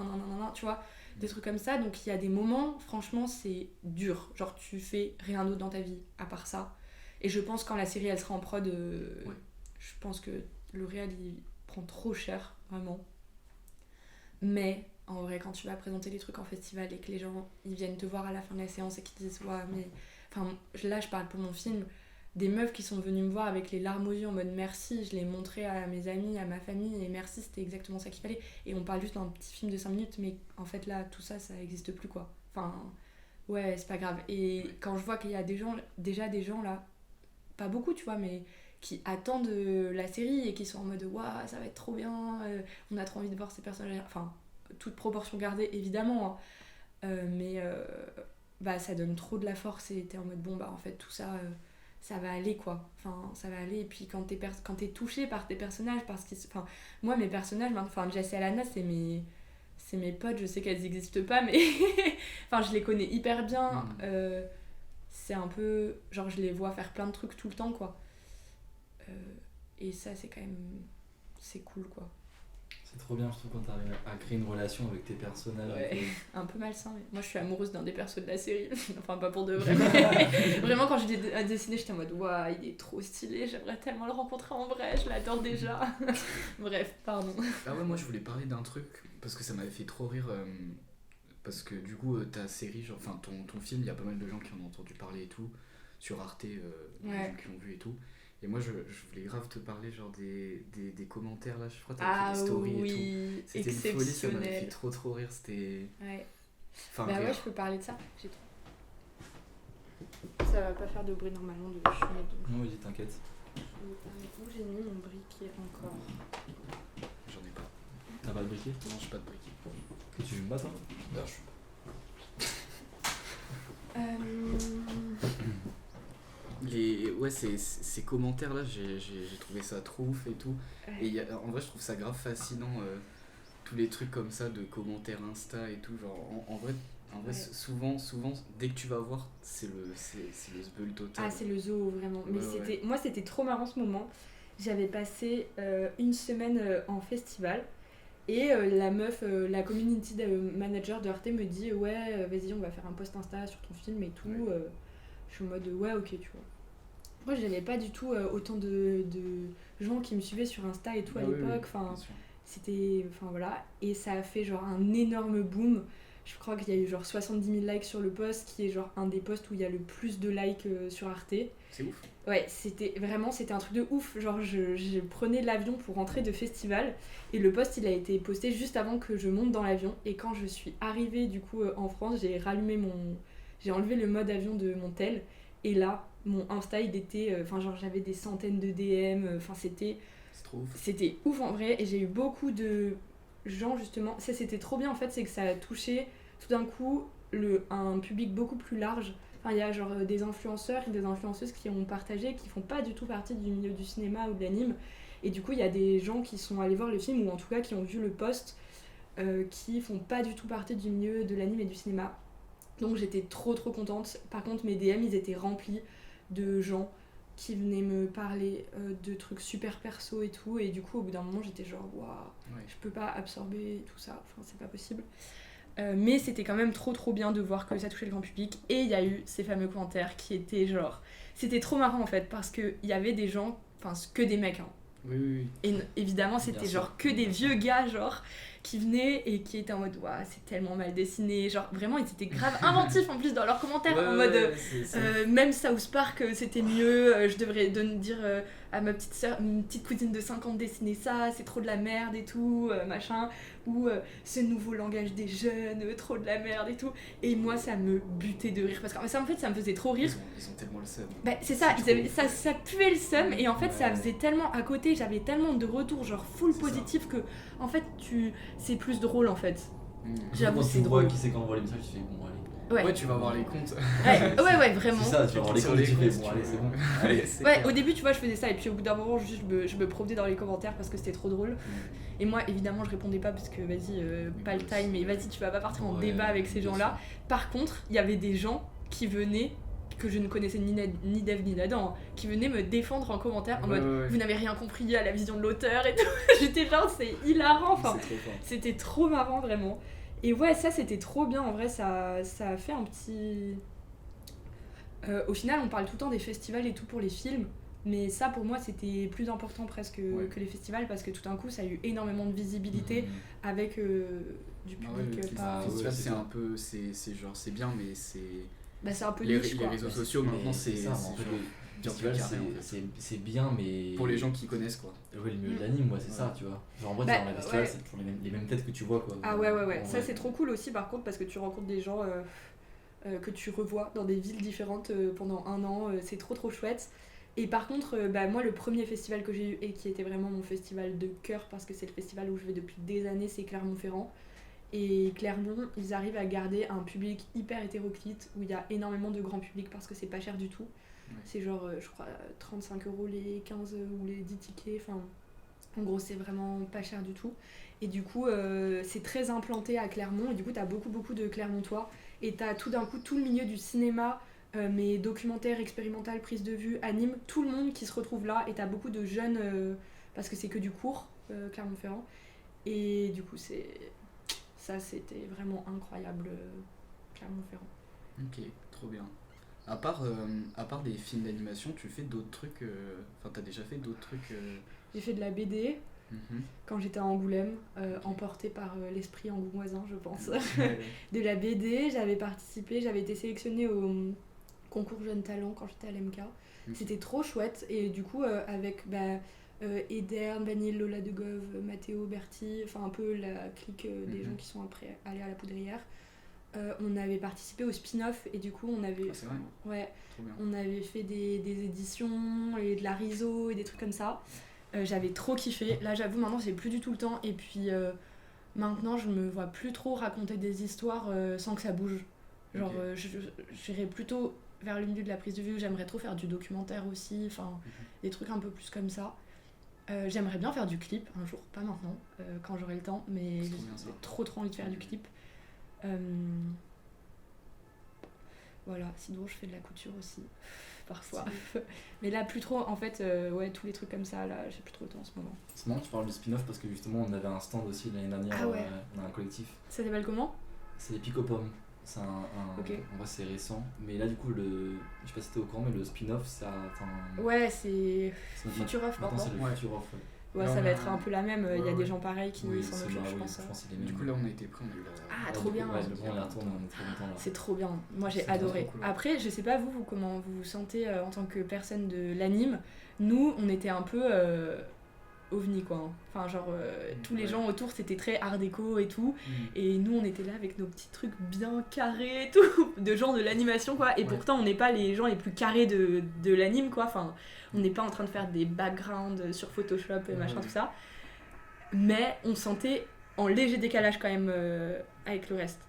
tu vois, des trucs comme ça. Donc il y a des moments, franchement, c'est dur. Genre, tu fais rien d'autre dans ta vie à part ça. Et je pense quand la série elle sera en prod, je pense que le réal il prend trop cher, vraiment. Mais en vrai, quand tu vas présenter les trucs en festival et que les gens ils viennent te voir à la fin de la séance et qu'ils disent ouais, mais. Enfin, là je parle pour mon film, des meufs qui sont venues me voir avec les larmes aux yeux en mode merci, je l'ai montré à mes amis, à ma famille et merci, c'était exactement ça qu'il fallait. Et on parle juste d'un petit film de 5 minutes, mais en fait là, tout ça, ça existe plus quoi. Enfin, ouais, c'est pas grave. Et quand je vois qu'il y a déjà des gens là, pas beaucoup tu vois, mais qui attendent la série et qui sont en mode waouh ça va être trop bien, on a trop envie de voir ces personnages, enfin toute proportion gardée évidemment, hein. Mais ça donne trop de la force et t'es en mode bon bah en fait tout ça ça va aller quoi, enfin ça va aller. Et puis quand t'es touché par tes personnages, parce que enfin moi mes personnages, enfin Jess et Alana c'est mes potes, je sais qu'elles n'existent pas mais enfin je les connais hyper bien. C'est un peu genre je les vois faire plein de trucs tout le temps quoi, et ça c'est quand même c'est cool quoi. C'est trop bien, je trouve, quand t'arrives à créer une relation avec tes personnages. Un peu malsain, mais moi je suis amoureuse d'un des persos de la série, enfin pas pour de vrai, mais vraiment quand je l'ai dessiné j'étais en mode waouh il est trop stylé, j'aimerais tellement le rencontrer en vrai, je l'adore déjà. Bref, pardon. Ah ouais, moi je voulais parler d'un truc parce que ça m'avait fait trop rire. Parce que du coup, ta série, genre, enfin ton film, il y a pas mal de gens qui en ont entendu parler et tout, sur Arte, des gens qui l'ont vu et tout. Et moi, je voulais grave te parler genre des commentaires là, je crois que t'avais fait des stories et tout. C'était une folie, ça m'avait fait trop rire, c'était... Ouais. Enfin, bah ouais, je peux parler de ça. Ça va pas faire de bruit normalement de fumer. Donc... Non, vas-y, t'inquiète. Où j'ai mis mon briquet encore? J'en ai pas. T'as pas de briquet? Non, j'ai pas de briquet. Que tu fumes pas toi? Non, je suis Ouais, ces commentaires là, j'ai trouvé ça trop ouf et tout. Ouais. Et en vrai, je trouve ça grave fascinant, tous les trucs comme ça de commentaires Insta et tout. Genre, en vrai, Ouais. souvent, dès que tu vas voir, c'est le zbeul total. Ah, c'est le zoo, vraiment. Mais Ouais. moi, c'était trop marrant ce moment. J'avais passé une semaine en festival. Et la meuf, la community manager de Arte me dit ouais, vas-y, on va faire un post Insta sur ton film et tout. Ouais. Je suis en mode ouais, ok, tu vois. Moi, j'avais pas du tout autant de gens qui me suivaient sur Insta et tout à Ah oui, l'époque. oui, Enfin, bien sûr. c'était. Enfin voilà. Et ça a fait genre un énorme boom. Je crois qu'il y a eu genre 70 000 likes sur le post, qui est genre un des posts où il y a le plus de likes sur Arte. C'est ouf. Ouais, c'était un truc de ouf. Genre, je prenais l'avion pour rentrer de festival et le post il a été posté juste avant que je monte dans l'avion. Et quand je suis arrivée du coup en France, j'ai enlevé le mode avion de mon tel et là, mon Insta il était. Enfin, genre, j'avais des centaines de DM. Enfin, C'est trop ouf. c'était ouf en vrai. Et j'ai eu beaucoup de gens justement. Ça, c'était trop bien en fait, c'est que ça a touché tout d'un coup un public beaucoup plus large. Enfin, il y a genre des influenceurs et des influenceuses qui ont partagé, qui font pas du tout partie du milieu du cinéma ou de l'anime. Et du coup, il y a des gens qui sont allés voir le film, ou en tout cas qui ont vu le post, qui font pas du tout partie du milieu de l'anime et du cinéma. Donc j'étais trop contente. Par contre, mes DM, ils étaient remplis de gens qui venaient me parler de trucs super perso et tout. Et du coup, au bout d'un moment, j'étais genre, waouh, Ouais. je peux pas absorber tout ça. Enfin, c'est pas possible. Mais c'était quand même trop bien de voir que ça touchait le grand public. Et il y a eu ces fameux commentaires qui étaient genre... C'était trop marrant en fait, parce qu'il y avait des gens, enfin que des mecs, hein. Oui. Et évidemment, Bien c'était sûr. genre que des vieux gars, genre, qui venaient et qui étaient en mode, waouh, c'est tellement mal dessiné. Genre, vraiment, ils étaient grave inventifs en plus dans leurs commentaires. En mode, même South Park, c'était mieux. Je devrais dire à ma petite soeur, une petite cousine de 5 ans de dessiner ça, c'est trop de la merde et tout, machin. Ou ce nouveau langage des jeunes, trop de la merde et tout. Et moi, ça me butait de rire. Parce que ça, en fait, ça me faisait trop rire. Ils ont tellement le seum. Bah, c'est ça, ça puait le seum et en fait ça Ouais. faisait tellement à côté, j'avais tellement de retours genre full C'est positif que en fait c'est plus drôle en fait. J'avoue, Quand c'est tu vois drôle. qui c'est qui envoie les messages, tu fais bon, allez. Ouais, Ouais, tu vas voir les comptes. ouais, vraiment. C'est ça, tu vas voir les Sur comptes, les tu fais comptes, bon, tu allez, veux. c'est bon. Ouais, c'est Ouais, clair. au début tu vois je faisais ça et puis au bout d'un moment juste je me promenais dans les commentaires parce que c'était trop drôle. Et moi évidemment je répondais pas parce que vas-y, pas le time, mais vas-y tu vas pas partir en Ouais, débat avec ces bien gens-là. Par contre, il y avait des gens qui venaient, que je ne connaissais ni Dev ni Nadan, qui venaient me défendre en commentaire en Ouais, mode ouais. vous n'avez rien compris à la vision de l'auteur et tout. J'étais genre c'est hilarant, enfin C'est trop fort. c'était trop marrant vraiment. Et ouais, ça c'était trop bien en vrai, ça a fait un petit... au final on parle tout le temps des festivals et tout pour les films, mais ça pour moi c'était plus important presque Ouais. que les festivals parce que tout d'un coup ça a eu énormément de visibilité avec du Ah ouais, public le pas... festival, ouais, c'est c'est ça. un peu. C'est genre, c'est bien, mais c'est. Bah c'est un peu Les, niche les quoi. réseaux sociaux Mais maintenant, c'est. ça, en c'est fait, genre le bien festival, plus carré, en fait. c'est bien, mais. Pour les gens qui connaissent, quoi. Ouais, le milieu de l'anime, moi, c'est ça, tu vois. Genre, en vrai, Bah, tu vas dans les festivals, ouais. c'est toujours les mêmes têtes que tu vois, quoi. Ah ouais, En ça vrai. c'est trop cool aussi par contre parce que tu rencontres des gens que tu revois dans des villes différentes pendant un an, c'est trop chouette. Et par contre, bah, moi le premier festival que j'ai eu et qui était vraiment mon festival de cœur parce que c'est le festival où je vais depuis des années, c'est Clermont-Ferrand. Et Clermont, ils arrivent à garder un public hyper hétéroclite où il y a énormément de grand public parce que c'est pas cher du tout. Ouais. C'est genre, je crois, 35 € les 15 ou les 10 tickets, enfin... En gros, c'est vraiment pas cher du tout. Et du coup, c'est très implanté à Clermont. Et du coup, t'as beaucoup de Clermontois. Et t'as tout d'un coup tout le milieu du cinéma, mais documentaire, expérimental, prise de vue, anime, tout le monde qui se retrouve là. Et t'as beaucoup de jeunes, parce que c'est que du cours, Clermont-Ferrand. Et du coup, ça, c'était vraiment incroyable, Clermont-Ferrand. Ok, trop bien. À part des films d'animation, tu fais d'autres trucs. Enfin, t'as déjà fait d'autres trucs. J'ai fait de la BD Mhm. quand j'étais à Angoulême, Ok. emportée par l'esprit angoumoisin, je pense. Ouais. De la BD, j'avais été sélectionnée au concours Jeunes Talents quand j'étais à l'MK. C'était trop chouette et du coup avec Edern, Vanille, Lola de Gauve, Mathéo, Berti, enfin un peu la clique des gens qui sont après allés à la Poudrière. On avait participé au spin-off et du coup on avait, c'est vrai. ouais, Trop bien. on avait fait des éditions et de la riso et des trucs comme ça. J'avais trop kiffé. Là j'avoue maintenant j'ai plus du tout le temps et puis maintenant je me vois plus trop raconter des histoires sans que ça bouge. Genre j'irais plutôt vers le milieu de la prise de vue. J'aimerais trop faire du documentaire aussi, enfin des trucs un peu plus comme ça. J'aimerais bien faire du clip un jour, pas maintenant, quand j'aurai le temps, mais C'est j'ai trop bien, ça. trop envie de faire du clip. Voilà, sinon je fais de la couture aussi, parfois. Mais là, plus trop, en fait, ouais, tous les trucs comme ça, là, j'ai plus trop le temps en ce moment. C'est marrant que tu parles du spin-off parce que justement on avait un stand aussi l'année dernière, Ah ouais. on a un collectif. Ça s'appelle comment ? C'est les Picopommes. C'est Ok. En vrai c'est récent. Mais là du coup, je sais pas si t'es au courant, mais le spin-off ça. Ouais, c'est maintenant- Future Off Maintenant c'est maintenant. le Future Off. Ouais. Ouais, Là, ça on va a être un peu la même, il y a ouais, des gens pareils qui Oui, s'en c'est occupent, bah je oui, pense. je pense que c'est les mêmes. Du coup, là, on a été pris, on a eu la. Ah, Ouais, trop du coup, bien. Ouais, le bon on y retourne, on est trop content là. C'est trop bien. Moi j'ai C'est adoré. trop cool. Après, je sais pas vous comment vous vous sentez en tant que personne de l'anime. Nous, on était un peu ovni quoi. Hein. Enfin, genre, tous les Ouais. gens autour c'était très art déco et tout. Mm. Et nous, on était là avec nos petits trucs bien carrés et tout, de gens de l'animation quoi. Et Ouais. pourtant, on n'est pas les gens les plus carrés de l'anime quoi. Enfin, on n'est pas en train de faire des backgrounds sur Photoshop et machin, Ouais. tout ça. Mais on sentait en léger décalage quand même avec le reste.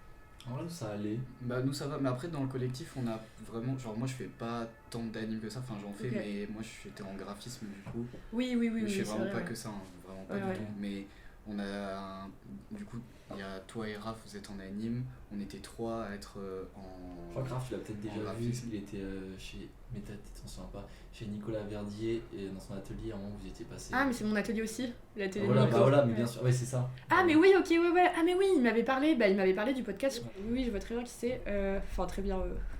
En vrai ça allait. Bah nous ça va, mais après dans le collectif on a vraiment, genre moi je fais pas tant d'animes que ça, enfin j'en fais Ok. mais moi j'étais en graphisme du coup, Oui, mais je fais c'est vraiment vrai, pas ouais. que ça, hein, vraiment pas Ouais, du ouais. tout, mais on a du coup il y a toi et Raph, vous êtes en anime, on était 3 à être Je crois que Raph tu l'as peut-être en déjà vu, graphisme. il était chez. Mais t'en souviens pas. Chez Nicolas Verdier et dans son atelier, à un moment vous étiez passé. Ah, mais c'est mon atelier aussi, l'atelier de Voilà, Nico. bah voilà, mais Ouais. bien sûr, ouais, c'est ça. Ah, mais oui, ok, ouais. Ah, mais oui, il m'avait parlé du podcast. Oui, je vois très bien qui c'est. Enfin, très bien,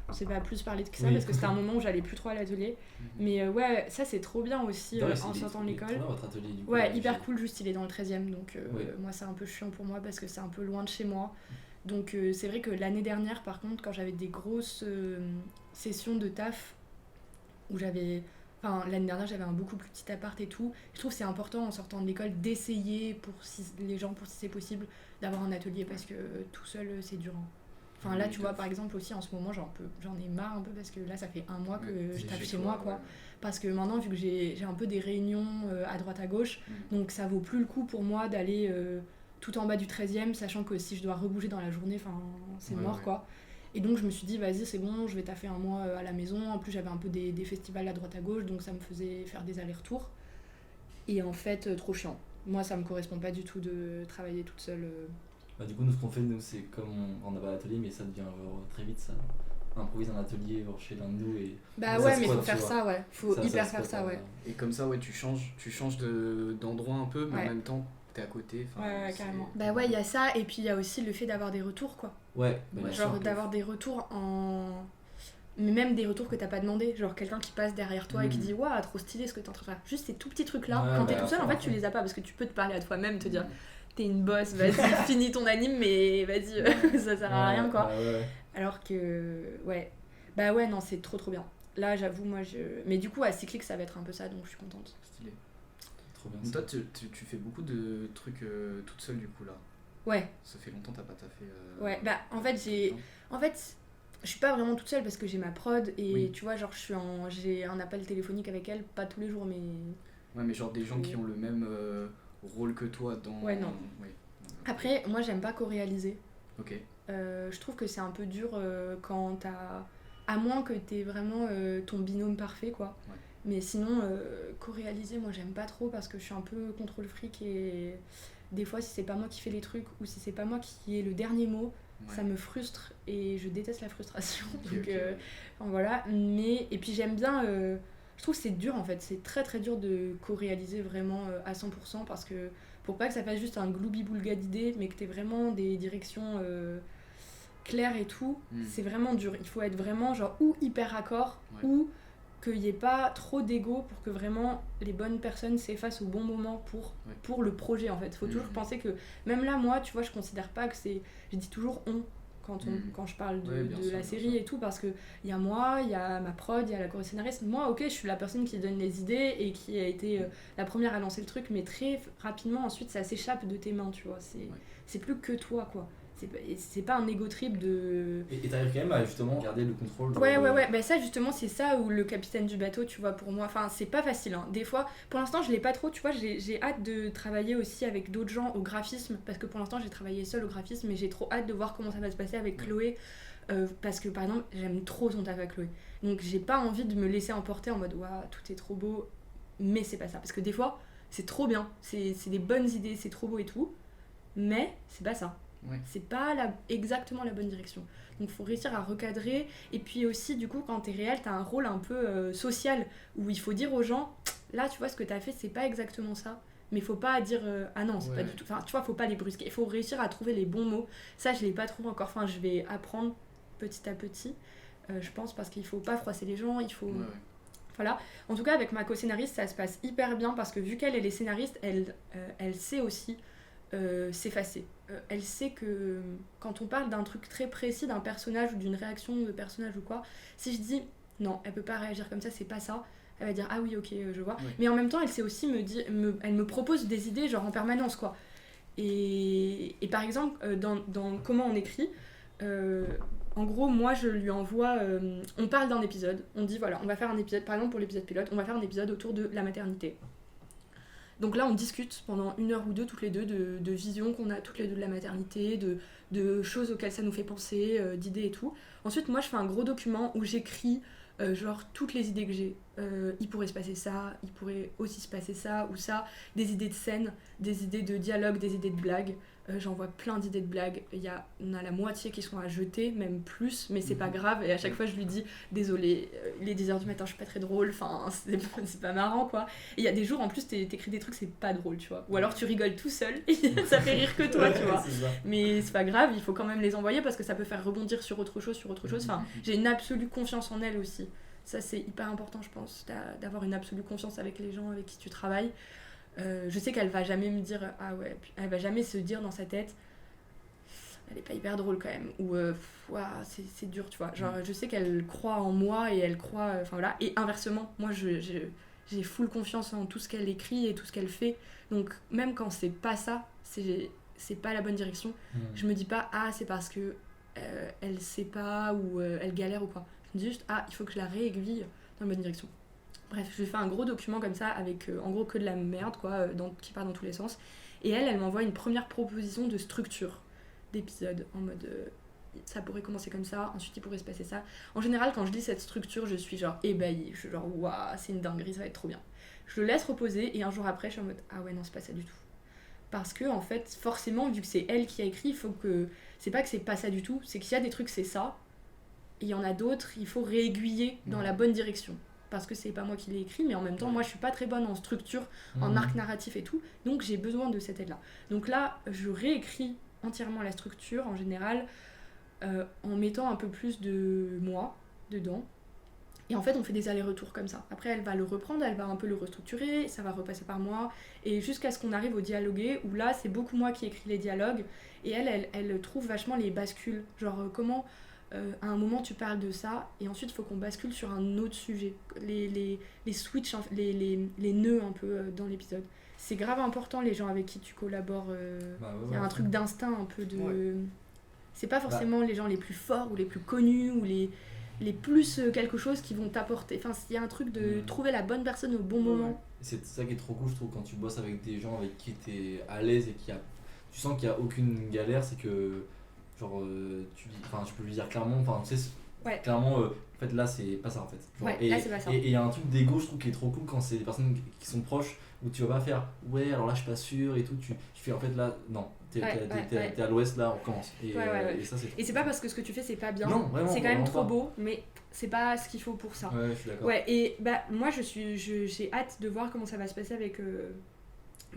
on s'est pas plus parlé de que ça Oui. parce que c'était un moment où j'allais plus trop à l'atelier. Mais ouais, ça c'est trop bien aussi D'ailleurs, en il est sortant de trop l'école. bien, votre atelier du coup. Ouais, hyper cool, juste il est dans le 13ème, donc Oui. moi c'est un peu chiant pour moi parce que c'est un peu loin de chez moi. Donc c'est vrai que l'année dernière, par contre, quand j'avais des grosses sessions de taf, où j'avais... Enfin, l'année dernière, j'avais un beaucoup plus petit appart et tout. Je trouve que c'est important en sortant de l'école d'essayer pour si c'est possible, d'avoir un atelier parce que tout seul, c'est dur. Hein. Enfin, là, Oui, tu de vois, ouf. par exemple, aussi en ce moment, j'en ai marre un peu parce que là, ça fait un mois que Ouais, je j'ai tape fait chez moi, quoi. ouais. Parce que maintenant, vu que j'ai un peu des réunions à droite à gauche, donc ça vaut plus le coup pour moi d'aller tout en bas du 13ème, sachant que si je dois rebouger dans la journée, c'est Ouais, mort ouais. quoi. Et donc je me suis dit, vas-y, c'est bon, je vais taffer un mois à la maison. En plus, j'avais un peu des festivals à droite à gauche, donc ça me faisait faire des allers-retours. Et en fait, trop chiant. Moi, ça me correspond pas du tout de travailler toute seule. Bah, du coup, nous, ce qu'on fait, nous, c'est comme on avait l'atelier, mais ça devient genre, très vite ça. Improvise un atelier genre, chez l'un de nous et. Bah Ça ouais, se mais squatte, faut faire tu vois. ça, ouais. Faut hyper faire squatte, ça, ouais. Et comme ça ouais tu changes d'endroit un peu, mais Ouais. en même temps t'es à côté. Ouais, c'est- carrément. Bah ouais, il y a ça, et puis il y a aussi le fait d'avoir des retours, quoi. Ouais, bah, bien Genre sûr. d'avoir des retours mais même des retours que t'as pas demandé, genre quelqu'un qui passe derrière toi et qui dit waouh, trop stylé ce que t'es en train de faire. Juste ces tout petits trucs là, Ouais, quand t'es bah, tout seul en à fait fond. tu les as pas parce que tu peux te parler à toi-même, te dire t'es une boss, vas-y finis ton anime mais vas-y ça sert à rien quoi. Bah, ouais. Alors que ouais, bah ouais non c'est trop bien. Là j'avoue moi mais du coup à Cyclic ça va être un peu ça donc je suis contente. Stylé. Trop bien. Donc ça. toi tu fais beaucoup de trucs toute seule du coup là. Ouais, Ça fait longtemps que t'as pas taffé. ouais, bah en fait je suis pas vraiment toute seule parce que j'ai ma prod et Oui. tu vois genre j'ai un appel téléphonique avec elle, pas tous les jours mais Ouais mais genre des gens qui ont le même rôle que toi dans. Ouais, non. Ouais. après moi j'aime pas co-réaliser. Ok. Je trouve que c'est un peu dur quand t'as... À moins que t'aies vraiment ton binôme parfait, quoi. Ouais. Mais sinon, co-réaliser, moi j'aime pas trop parce que je suis un peu contrôle fric et des fois, si c'est pas moi qui fais les trucs ou si c'est pas moi qui ai le dernier mot, Ouais. ça me frustre et je déteste la frustration. Ok, Donc, ok, ouais. enfin, voilà. Et puis j'aime bien... je trouve que c'est dur en fait, c'est très très dur de co-réaliser vraiment à 100% parce que pour pas que ça fasse juste un gloubi-boulga d'idées, mais que t'aies vraiment des directions claires et tout, c'est vraiment dur. Il faut être vraiment genre ou hyper raccord Ouais. ou qu'il n'y ait pas trop d'ego pour que vraiment les bonnes personnes s'effacent au bon moment pour le projet en fait. Faut toujours penser que, même là moi tu vois je considère pas que c'est, je dis toujours on quand je parle Ouais, bien de sûr, la bien série sûr. et tout parce que il y a moi, il y a ma prod, il y a la choré-scénariste. Moi ok je suis la personne qui donne les idées et qui a été la première à lancer le truc mais très rapidement ensuite ça s'échappe de tes mains tu vois. C'est plus que toi quoi. c'est pas un ego trip de... Et t'arrives quand même à justement garder le contrôle. Ouais, bah ça justement c'est ça où le capitaine du bateau, tu vois, pour moi, enfin c'est pas facile, hein. Des fois, pour l'instant je l'ai pas trop, tu vois, j'ai hâte de travailler aussi avec d'autres gens au graphisme, parce que pour l'instant j'ai travaillé seule au graphisme, mais j'ai trop hâte de voir comment ça va se passer avec Chloé, parce que par exemple j'aime trop son taf avec Chloé, donc j'ai pas envie de me laisser emporter en mode waouh tout est trop beau, mais c'est pas ça, parce que des fois c'est trop bien, c'est des bonnes idées, c'est trop beau et tout, mais c'est pas ça. Ouais. C'est pas exactement la bonne direction. Donc faut réussir à recadrer. Et puis aussi, du coup, quand t'es réel, t'as un rôle un peu social où il faut dire aux gens, là, tu vois, ce que t'as fait, c'est pas exactement ça. Mais faut pas dire ah non, c'est pas du tout. Enfin, tu vois, faut pas les brusquer. Il faut réussir à trouver les bons mots. Ça, je l'ai pas trouvé encore. Enfin, je vais apprendre petit à petit, je pense, parce qu'il faut pas froisser les gens. Il faut. Ouais. Voilà. En tout cas, avec ma co-scénariste, ça se passe hyper bien parce que vu qu'elle est scénariste, elle sait aussi s'effacer. Elle sait que quand on parle d'un truc très précis, d'un personnage ou d'une réaction de personnage ou quoi, si je dis non, elle peut pas réagir comme ça, c'est pas ça, elle va dire ah oui, ok, je vois. Oui. Mais en même temps, elle sait aussi elle me propose des idées genre en permanence quoi. Et par exemple, dans comment on écrit, en gros, moi je lui envoie. On parle d'un épisode, on dit voilà, on va faire un épisode, par exemple pour l'épisode pilote, on va faire un épisode autour de la maternité. Donc là, on discute pendant 1 heure ou 2, toutes les deux, de visions qu'on a toutes les deux de la maternité, de choses auxquelles ça nous fait penser, d'idées et tout. Ensuite, moi, je fais un gros document où j'écris genre toutes les idées que j'ai. Il pourrait se passer ça, il pourrait aussi se passer ça ou ça. Des idées de scène, des idées de dialogue, des idées de blagues. J'envoie plein d'idées de blagues. On a la moitié qui sont à jeter, même plus, mais c'est pas grave. Et à chaque fois, je lui dis désolé, il est 10h du matin, je suis pas très drôle, enfin, c'est pas marrant quoi. Et il y a des jours en plus, t'écris des trucs, c'est pas drôle, tu vois. Ou alors tu rigoles tout seul et ça fait rire que toi, tu vois. Mais c'est pas grave, il faut quand même les envoyer parce que ça peut faire rebondir sur autre chose. Enfin, j'ai une absolue confiance en elle aussi. Ça, c'est hyper important, je pense, d'avoir une absolue confiance avec les gens avec qui tu travailles. Je sais qu'elle va jamais me dire ah ouais, elle va jamais se dire dans sa tête elle est pas hyper drôle quand même, ou c'est dur, tu vois. Genre, je sais qu'elle croit en moi et elle croit, enfin voilà. Et inversement, moi j'ai full confiance en tout ce qu'elle écrit et tout ce qu'elle fait. Donc même quand c'est pas ça, c'est pas la bonne direction, je me dis pas ah c'est parce que elle sait pas ou elle galère ou quoi. Je me dis juste ah il faut que je la réaiguille dans la bonne direction. Bref, je lui fais un gros document comme ça avec en gros que de la merde quoi, qui part dans tous les sens. Et elle m'envoie une première proposition de structure d'épisode en mode ça pourrait commencer comme ça, ensuite il pourrait se passer ça. En général, quand je lis cette structure, je suis genre ébahie, je suis genre waouh, c'est une dinguerie, ça va être trop bien. Je le laisse reposer et un jour après, je suis en mode ah ouais, non, c'est pas ça du tout. Parce que en fait, forcément, vu que c'est elle qui a écrit, il faut que. C'est pas que c'est pas ça du tout, c'est qu'il y a des trucs, c'est ça, et il y en a d'autres, il faut réaiguiller dans la bonne direction. Parce que c'est pas moi qui l'ai écrit, mais en même temps, moi je suis pas très bonne en structure, en arc narratif et tout, donc j'ai besoin de cette aide-là. Donc là, je réécris entièrement la structure en général, en mettant un peu plus de moi dedans. Et en fait, on fait des allers-retours comme ça. Après, elle va le reprendre, elle va un peu le restructurer, ça va repasser par moi, et jusqu'à ce qu'on arrive au dialoguer, où là, c'est beaucoup moi qui écris les dialogues, et elle trouve vachement les bascules. Genre, comment, à un moment, tu parles de ça, et ensuite, il faut qu'on bascule sur un autre sujet. Les switches, les nœuds un peu dans l'épisode. C'est grave important, les gens avec qui tu collabores. Il y a un truc d'instinct, un peu de... Ouais. C'est pas forcément les gens les plus forts, ou les plus connus, ou les plus quelque chose qui vont t'apporter. Enfin, il y a un truc de trouver la bonne personne au bon moment. C'est ça qui est trop cool, je trouve, quand tu bosses avec des gens avec qui t'es à l'aise et tu sens qu'il n'y a aucune galère, c'est que genre tu peux lui dire clairement, enfin tu sais, clairement en fait là c'est pas ça en fait. Genre, là c'est pas ça. Et il y a un truc d'ego, je trouve, qui est trop cool quand c'est des personnes qui sont proches, où tu vas pas faire ouais alors là je suis pas sûr et tout, tu fais en fait là non. T'es à l'ouest, là on recommence. Et ça, c'est et c'est pas parce que ce que tu fais c'est pas bien, non, vraiment, c'est quand même trop beau, mais c'est pas ce qu'il faut pour ça. Ouais, je suis d'accord. Ouais, et bah moi j'ai hâte de voir comment ça va se passer avec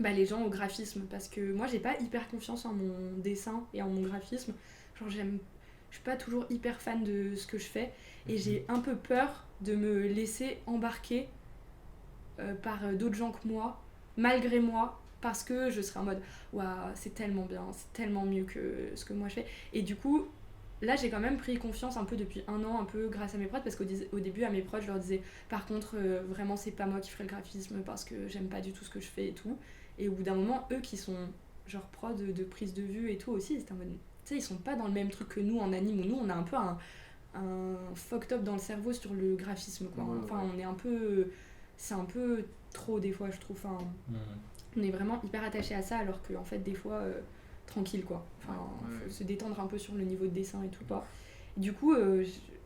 les gens au graphisme, parce que moi j'ai pas hyper confiance en mon dessin et en mon graphisme. Genre je suis pas toujours hyper fan de ce que je fais, et j'ai un peu peur de me laisser embarquer par d'autres gens que moi, malgré moi, parce que je serais en mode waouh, c'est tellement bien, c'est tellement mieux que ce que moi je fais. Et du coup là j'ai quand même pris confiance un peu depuis 1 an, un peu grâce à mes prods, parce qu'au début à mes prods je leur disais par contre vraiment c'est pas moi qui ferai le graphisme parce que j'aime pas du tout ce que je fais et tout. Et au bout d'un moment, eux qui sont genre prods de prise de vue et tout aussi, c'était en mode sais, ils sont pas dans le même truc que nous en anime, où nous on a un peu un fucked up dans le cerveau sur le graphisme, quoi. Enfin, on est un peu... C'est un peu trop des fois, je trouve. Enfin, on est vraiment hyper attaché à ça, alors que en fait, des fois, tranquille, quoi. Enfin, faut se détendre un peu sur le niveau de dessin et tout, quoi. Et du coup,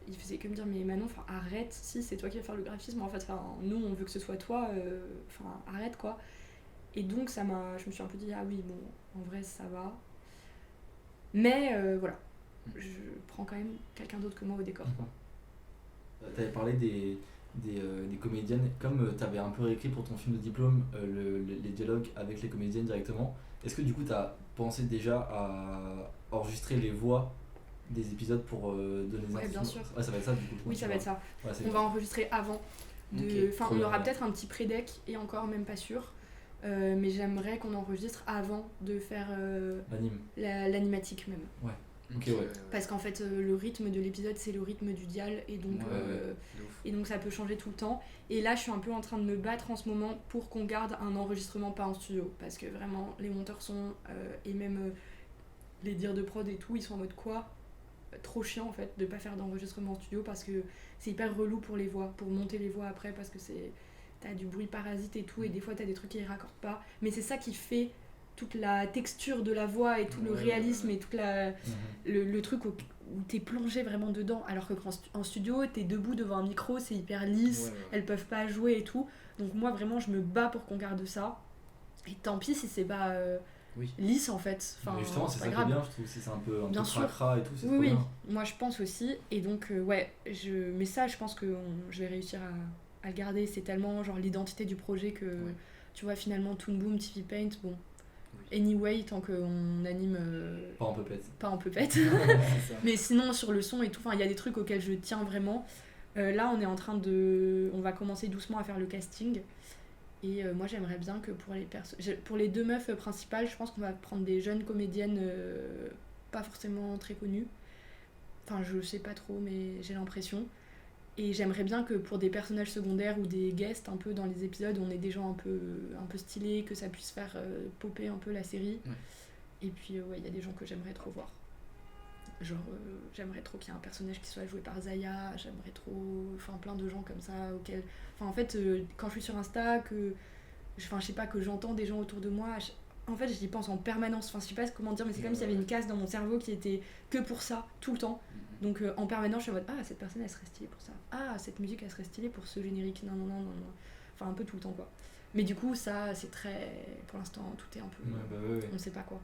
il faisait que me dire, mais Manon, arrête, si c'est toi qui vas faire le graphisme, en fait, nous on veut que ce soit toi, arrête, quoi. Et donc je me suis un peu dit, ah oui, bon, en vrai ça va, mais voilà, je prends quand même quelqu'un d'autre que moi au décor, quoi. T'avais parlé des comédiennes, comme t'avais un peu réécrit pour ton film de diplôme les dialogues avec les comédiennes directement, est-ce que du coup t'as pensé déjà à enregistrer les voix des épisodes pour donner des Ouais, bien sûr. Ouais, ça va être ça du coup. Oui, ça va être ça. Ouais, on va enregistrer avant. Enfin, on aura peut-être un petit pré-deck, et encore même pas sûr. Mais j'aimerais qu'on enregistre avant de faire l'animatique même. Ouais. Ok, ouais. Parce qu'en fait, le rythme de l'épisode, c'est le rythme du dial, et donc ça peut changer tout le temps. Et là, je suis un peu en train de me battre en ce moment pour qu'on garde un enregistrement pas en studio. Parce que vraiment, les monteurs sont, et même les dires de prod et tout, ils sont en mode quoi ? Trop chiant en fait de pas faire d'enregistrement en studio, parce que c'est hyper relou pour les voix, pour monter les voix après, parce que t'as du bruit parasite et tout, et des fois t'as des trucs qui les raccordent pas, mais c'est ça qui fait toute la texture de la voix et tout le réalisme et tout le truc où t'es plongé vraiment dedans, alors que en studio t'es debout devant un micro, c'est hyper lisse, elles peuvent pas jouer et tout, donc moi vraiment je me bats pour qu'on garde ça, et tant pis si c'est pas lisse en fait. Enfin, mais justement, c'est ça qui est bien, je trouve, si c'est un peu cracra et tout, c'est trop bien. Moi je pense aussi, et donc mais ça je pense que je vais réussir à le garder, c'est tellement genre l'identité du projet que tu vois, finalement Toon Boom, TV Paint, bon, anyway, tant qu'on anime pas en puppet. Mais sinon sur le son et tout, il y a des trucs auxquels je tiens vraiment. Là on est en train on va commencer doucement à faire le casting. Et moi j'aimerais bien que pour les 2 meufs principales, je pense qu'on va prendre des jeunes comédiennes pas forcément très connues. Enfin, je sais pas trop, mais j'ai l'impression. Et j'aimerais bien que pour des personnages secondaires ou des guests un peu dans les épisodes, on ait des gens un peu stylés, que ça puisse faire popper un peu la série. Et puis il y a des gens que j'aimerais trop voir. Genre j'aimerais trop qu'il y ait un personnage qui soit joué par Zaya, j'aimerais trop, plein de gens comme ça auxquels, en fait quand je suis sur Insta, je sais pas, que j'entends des gens autour de moi, en fait j'y pense en permanence, je sais pas comment dire, mais c'est comme s'il y avait une case dans mon cerveau qui était que pour ça tout le temps. Donc en permanence je suis en mode, ah cette personne elle serait stylée pour ça, ah cette musique elle serait stylée pour ce générique, non, un peu tout le temps quoi. Mais du coup ça c'est très, pour l'instant tout est un peu, on sait pas quoi.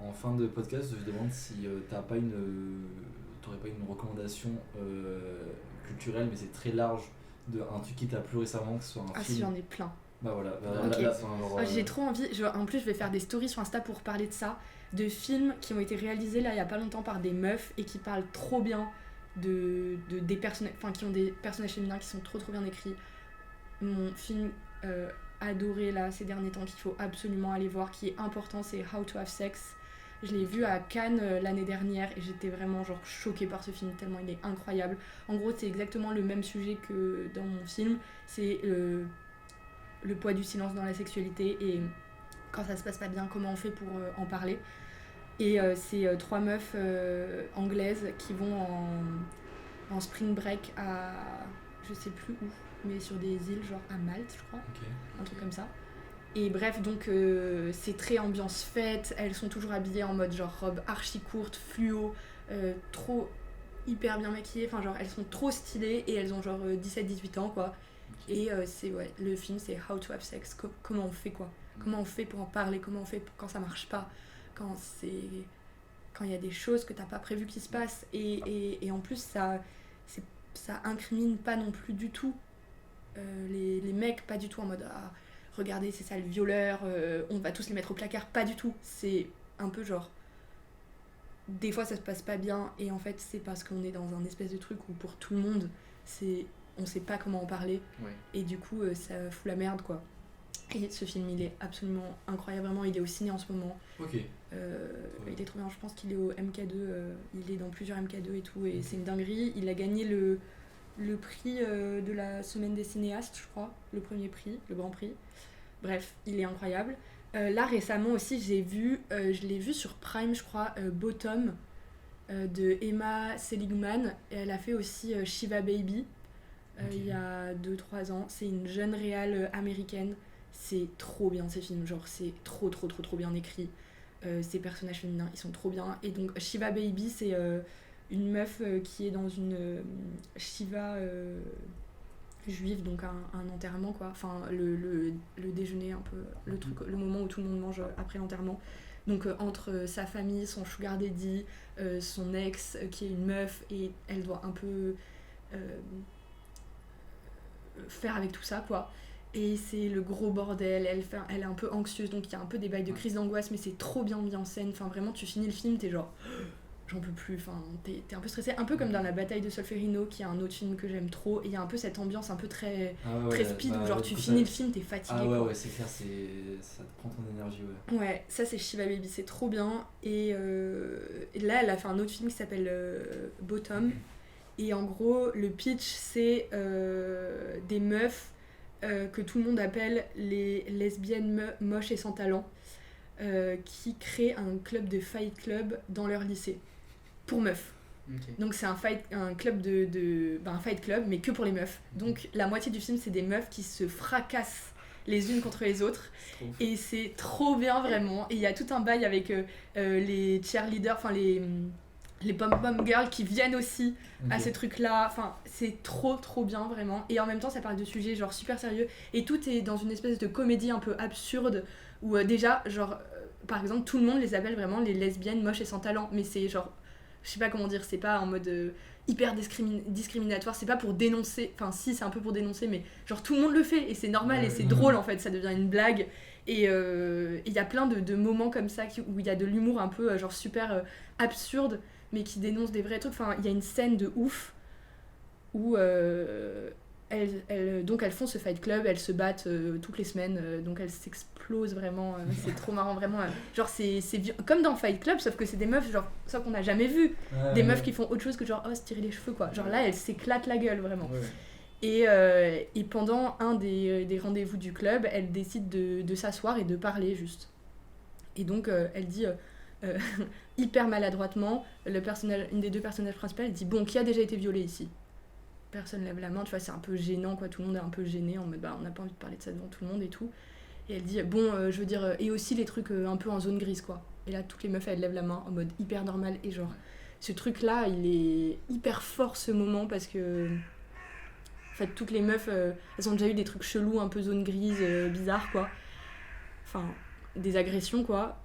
En fin de podcast, je demande si t'aurais pas une recommandation culturelle, mais c'est très large, un truc qui t'a plu récemment, que ce soit un film. Ah si, j'en ai plein. Bah voilà, j'ai trop envie, en plus je vais faire des stories sur Insta pour parler de ça, de films qui ont été réalisés là il y a pas longtemps par des meufs et qui parlent trop bien des personnages, qui ont des personnages féminins qui sont trop bien écrits. Mon film adoré là ces derniers temps qu'il faut absolument aller voir, qui est important, c'est How to Have Sex. Je l'ai vu à Cannes l'année dernière et j'étais vraiment genre choquée par ce film tellement il est incroyable. En gros c'est exactement le même sujet que dans mon film, c'est le poids du silence dans la sexualité et quand ça se passe pas bien, comment on fait pour en parler. Et c'est 3 meufs anglaises qui vont en spring break à je sais plus où, mais sur des îles genre à Malte je crois, un truc comme ça. Et bref, donc c'est très ambiance fête, elles sont toujours habillées en mode genre robe archi courte, fluo, trop hyper bien maquillées, genre elles sont trop stylées et elles ont genre 17-18 ans quoi. Et le film c'est How to Have Sex, comment on fait quoi, comment on fait pour en parler, comment on fait quand ça marche pas, quand il y a des choses que t'as pas prévu qui se passent, et en plus ça incrimine pas non plus du tout les mecs, pas du tout en mode regardez c'est ça le violeur, on va tous les mettre au placard, pas du tout, c'est un peu genre des fois ça se passe pas bien et en fait c'est parce qu'on est dans un espèce de truc où pour tout le monde on sait pas comment en parler, et du coup ça fout la merde quoi. Et ce film il est absolument incroyable, vraiment, il est au ciné en ce moment. Il est trop bien, je pense qu'il est au MK2, il est dans plusieurs MK2 et tout, et c'est une dinguerie. Il a gagné le prix de la semaine des cinéastes je crois, le premier prix, le grand prix. Bref, il est incroyable. Là récemment aussi je l'ai vu sur Prime je crois, Bottom de Emma Seligman, et elle a fait aussi Shiva Baby il y a 2-3 ans. C'est une jeune réal américaine, c'est trop bien ces films, genre c'est trop bien écrit. Ces personnages féminins ils sont trop bien, et donc Shiva Baby c'est une meuf qui est dans une Shiva juive, donc un enterrement quoi, enfin le déjeuner un peu, le truc, le moment où tout le monde mange après l'enterrement. Donc entre sa famille, son sugar daddy, son ex qui est une meuf, et elle doit un peu faire avec tout ça quoi. Et c'est le gros bordel, elle est un peu anxieuse, donc il y a un peu des bails de crise d'angoisse, mais c'est trop bien mis en scène. Enfin vraiment, tu finis le film, t'es genre j'en peux plus, enfin t'es un peu stressé, un peu comme dans La Bataille de Solferino, qui est un autre film que j'aime trop, et il y a un peu cette ambiance un peu très speed, où genre tu finis le film, t'es fatigué. Ah ouais, quoi. ouais, c'est clair, ça te prend ton énergie, ouais. Ouais, ça c'est Shiva Baby, c'est trop bien. Et là, elle a fait un autre film qui s'appelle Bottom. Et en gros, le pitch, c'est des meufs que tout le monde appelle les lesbiennes moches et sans talent, qui créent un club de Fight Club dans leur lycée, pour meufs. Okay. Donc c'est un club un Fight Club, mais que pour les meufs. Donc la moitié du film, c'est des meufs qui se fracassent les unes contre les autres, et c'est trop bien vraiment. Et il y a tout un bail avec les cheerleaders, enfin les pom-pom girls qui viennent aussi à ces trucs là, enfin c'est trop bien vraiment. Et en même temps ça parle de sujets genre super sérieux, et tout est dans une espèce de comédie un peu absurde, où déjà genre par exemple tout le monde les appelle vraiment les lesbiennes moches et sans talent, mais c'est genre je sais pas comment dire, c'est pas en mode hyper discriminatoire, c'est pas pour dénoncer, enfin si c'est un peu pour dénoncer, mais genre tout le monde le fait et c'est normal, et c'est drôle en fait, ça devient une blague. Et il y a plein de moments comme ça où il y a de l'humour un peu genre super absurde, mais qui dénonce des vrais trucs. Enfin il y a une scène de ouf où donc elles font ce fight club, elles se battent toutes les semaines, donc elles s'explosent vraiment, c'est trop marrant vraiment. Genre c'est comme dans Fight Club, sauf que c'est des meufs genre ça qu'on n'a jamais vu, des meufs qui font autre chose que genre se tirer les cheveux quoi. Genre là elles s'éclatent la gueule vraiment. Et pendant un des rendez-vous du club, elle décide de s'asseoir et de parler juste. Et donc elle dit hyper maladroitement, une des deux personnages principales, elle dit bon, qui a déjà été violé ici ? Personne lève la main, tu vois, c'est un peu gênant quoi, tout le monde est un peu gêné en mode bah on n'a pas envie de parler de ça devant tout le monde et tout. Et elle dit bon, je veux dire, et aussi les trucs un peu en zone grise quoi. Et là toutes les meufs elles lèvent la main en mode hyper normal, et genre ce truc là il est hyper fort ce moment, parce que en fait toutes les meufs elles ont déjà eu des trucs chelous, un peu zone grise, bizarres quoi, enfin des agressions quoi.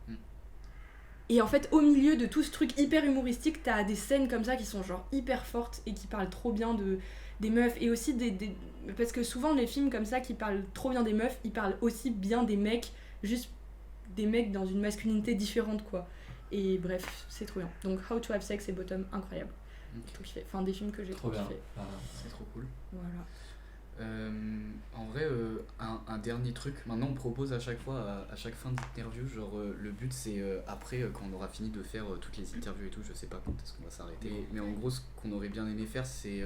Et en fait, au milieu de tout ce truc hyper humoristique, t'as des scènes comme ça qui sont genre hyper fortes et qui parlent trop bien des meufs, et aussi parce que souvent les films comme ça qui parlent trop bien des meufs, ils parlent aussi bien des mecs, juste des mecs dans une masculinité différente quoi. Et bref, c'est trop bien. Donc How to Have Sex et Bottom, incroyable. Tout kiffé. Enfin des films que j'ai trop kiffé. C'est trop cool. Voilà. En vrai, un dernier truc, maintenant on propose à chaque fois, à chaque fin d'interview, genre le but c'est après quand on aura fini de faire toutes les interviews et tout, je sais pas quand est-ce qu'on va s'arrêter, mais en gros ce qu'on aurait bien aimé faire c'est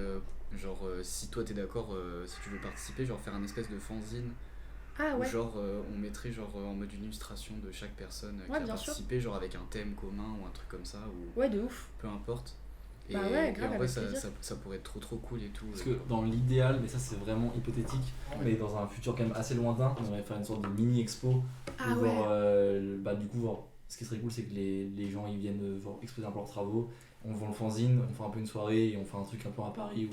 genre si toi t'es d'accord, si tu veux participer, genre faire un espèce de fanzine. Où genre on mettrait genre en mode une illustration de chaque personne qui a participé, genre avec un thème commun ou un truc comme ça, ou de ouf, peu importe. Et, grave, et en vrai ça pourrait être trop cool et tout. Parce que dans l'idéal, mais ça c'est vraiment hypothétique, mais dans un futur quand même assez lointain, on aimerait faire une sorte de mini expo. Du coup voir, ce qui serait cool c'est que les gens ils viennent exposer un peu leurs travaux, on vend le fanzine, on fait un peu une soirée et on fait un truc un peu à Paris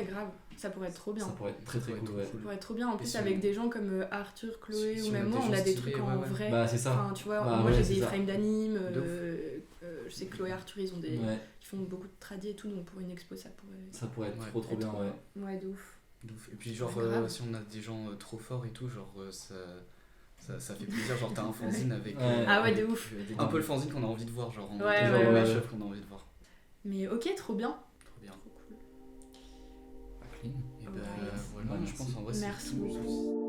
grave, ça pourrait être trop bien. Ça pourrait être très cool, ouais. Ça pourrait être trop bien, en plus avec des gens comme Arthur, Chloé ou même moi, on a des trucs en vrai. Bah c'est ça. Enfin, tu vois, moi j'ai des frames d'anime, je sais que Chloé et Arthur ils ont ils font beaucoup de tradi et tout, donc pour une expo ça pourrait être trop bien, ouais. Ouais, de ouf. Et puis genre si on a des gens trop forts et tout, genre ça fait plaisir, genre t'as un fanzine avec de ouf, un peu le fanzine qu'on a envie de voir, genre qu'on a envie de voir. Mais ok, trop bien. Trop cool. Pas clean. Et voilà, je pense en vrai c'est merci beaucoup.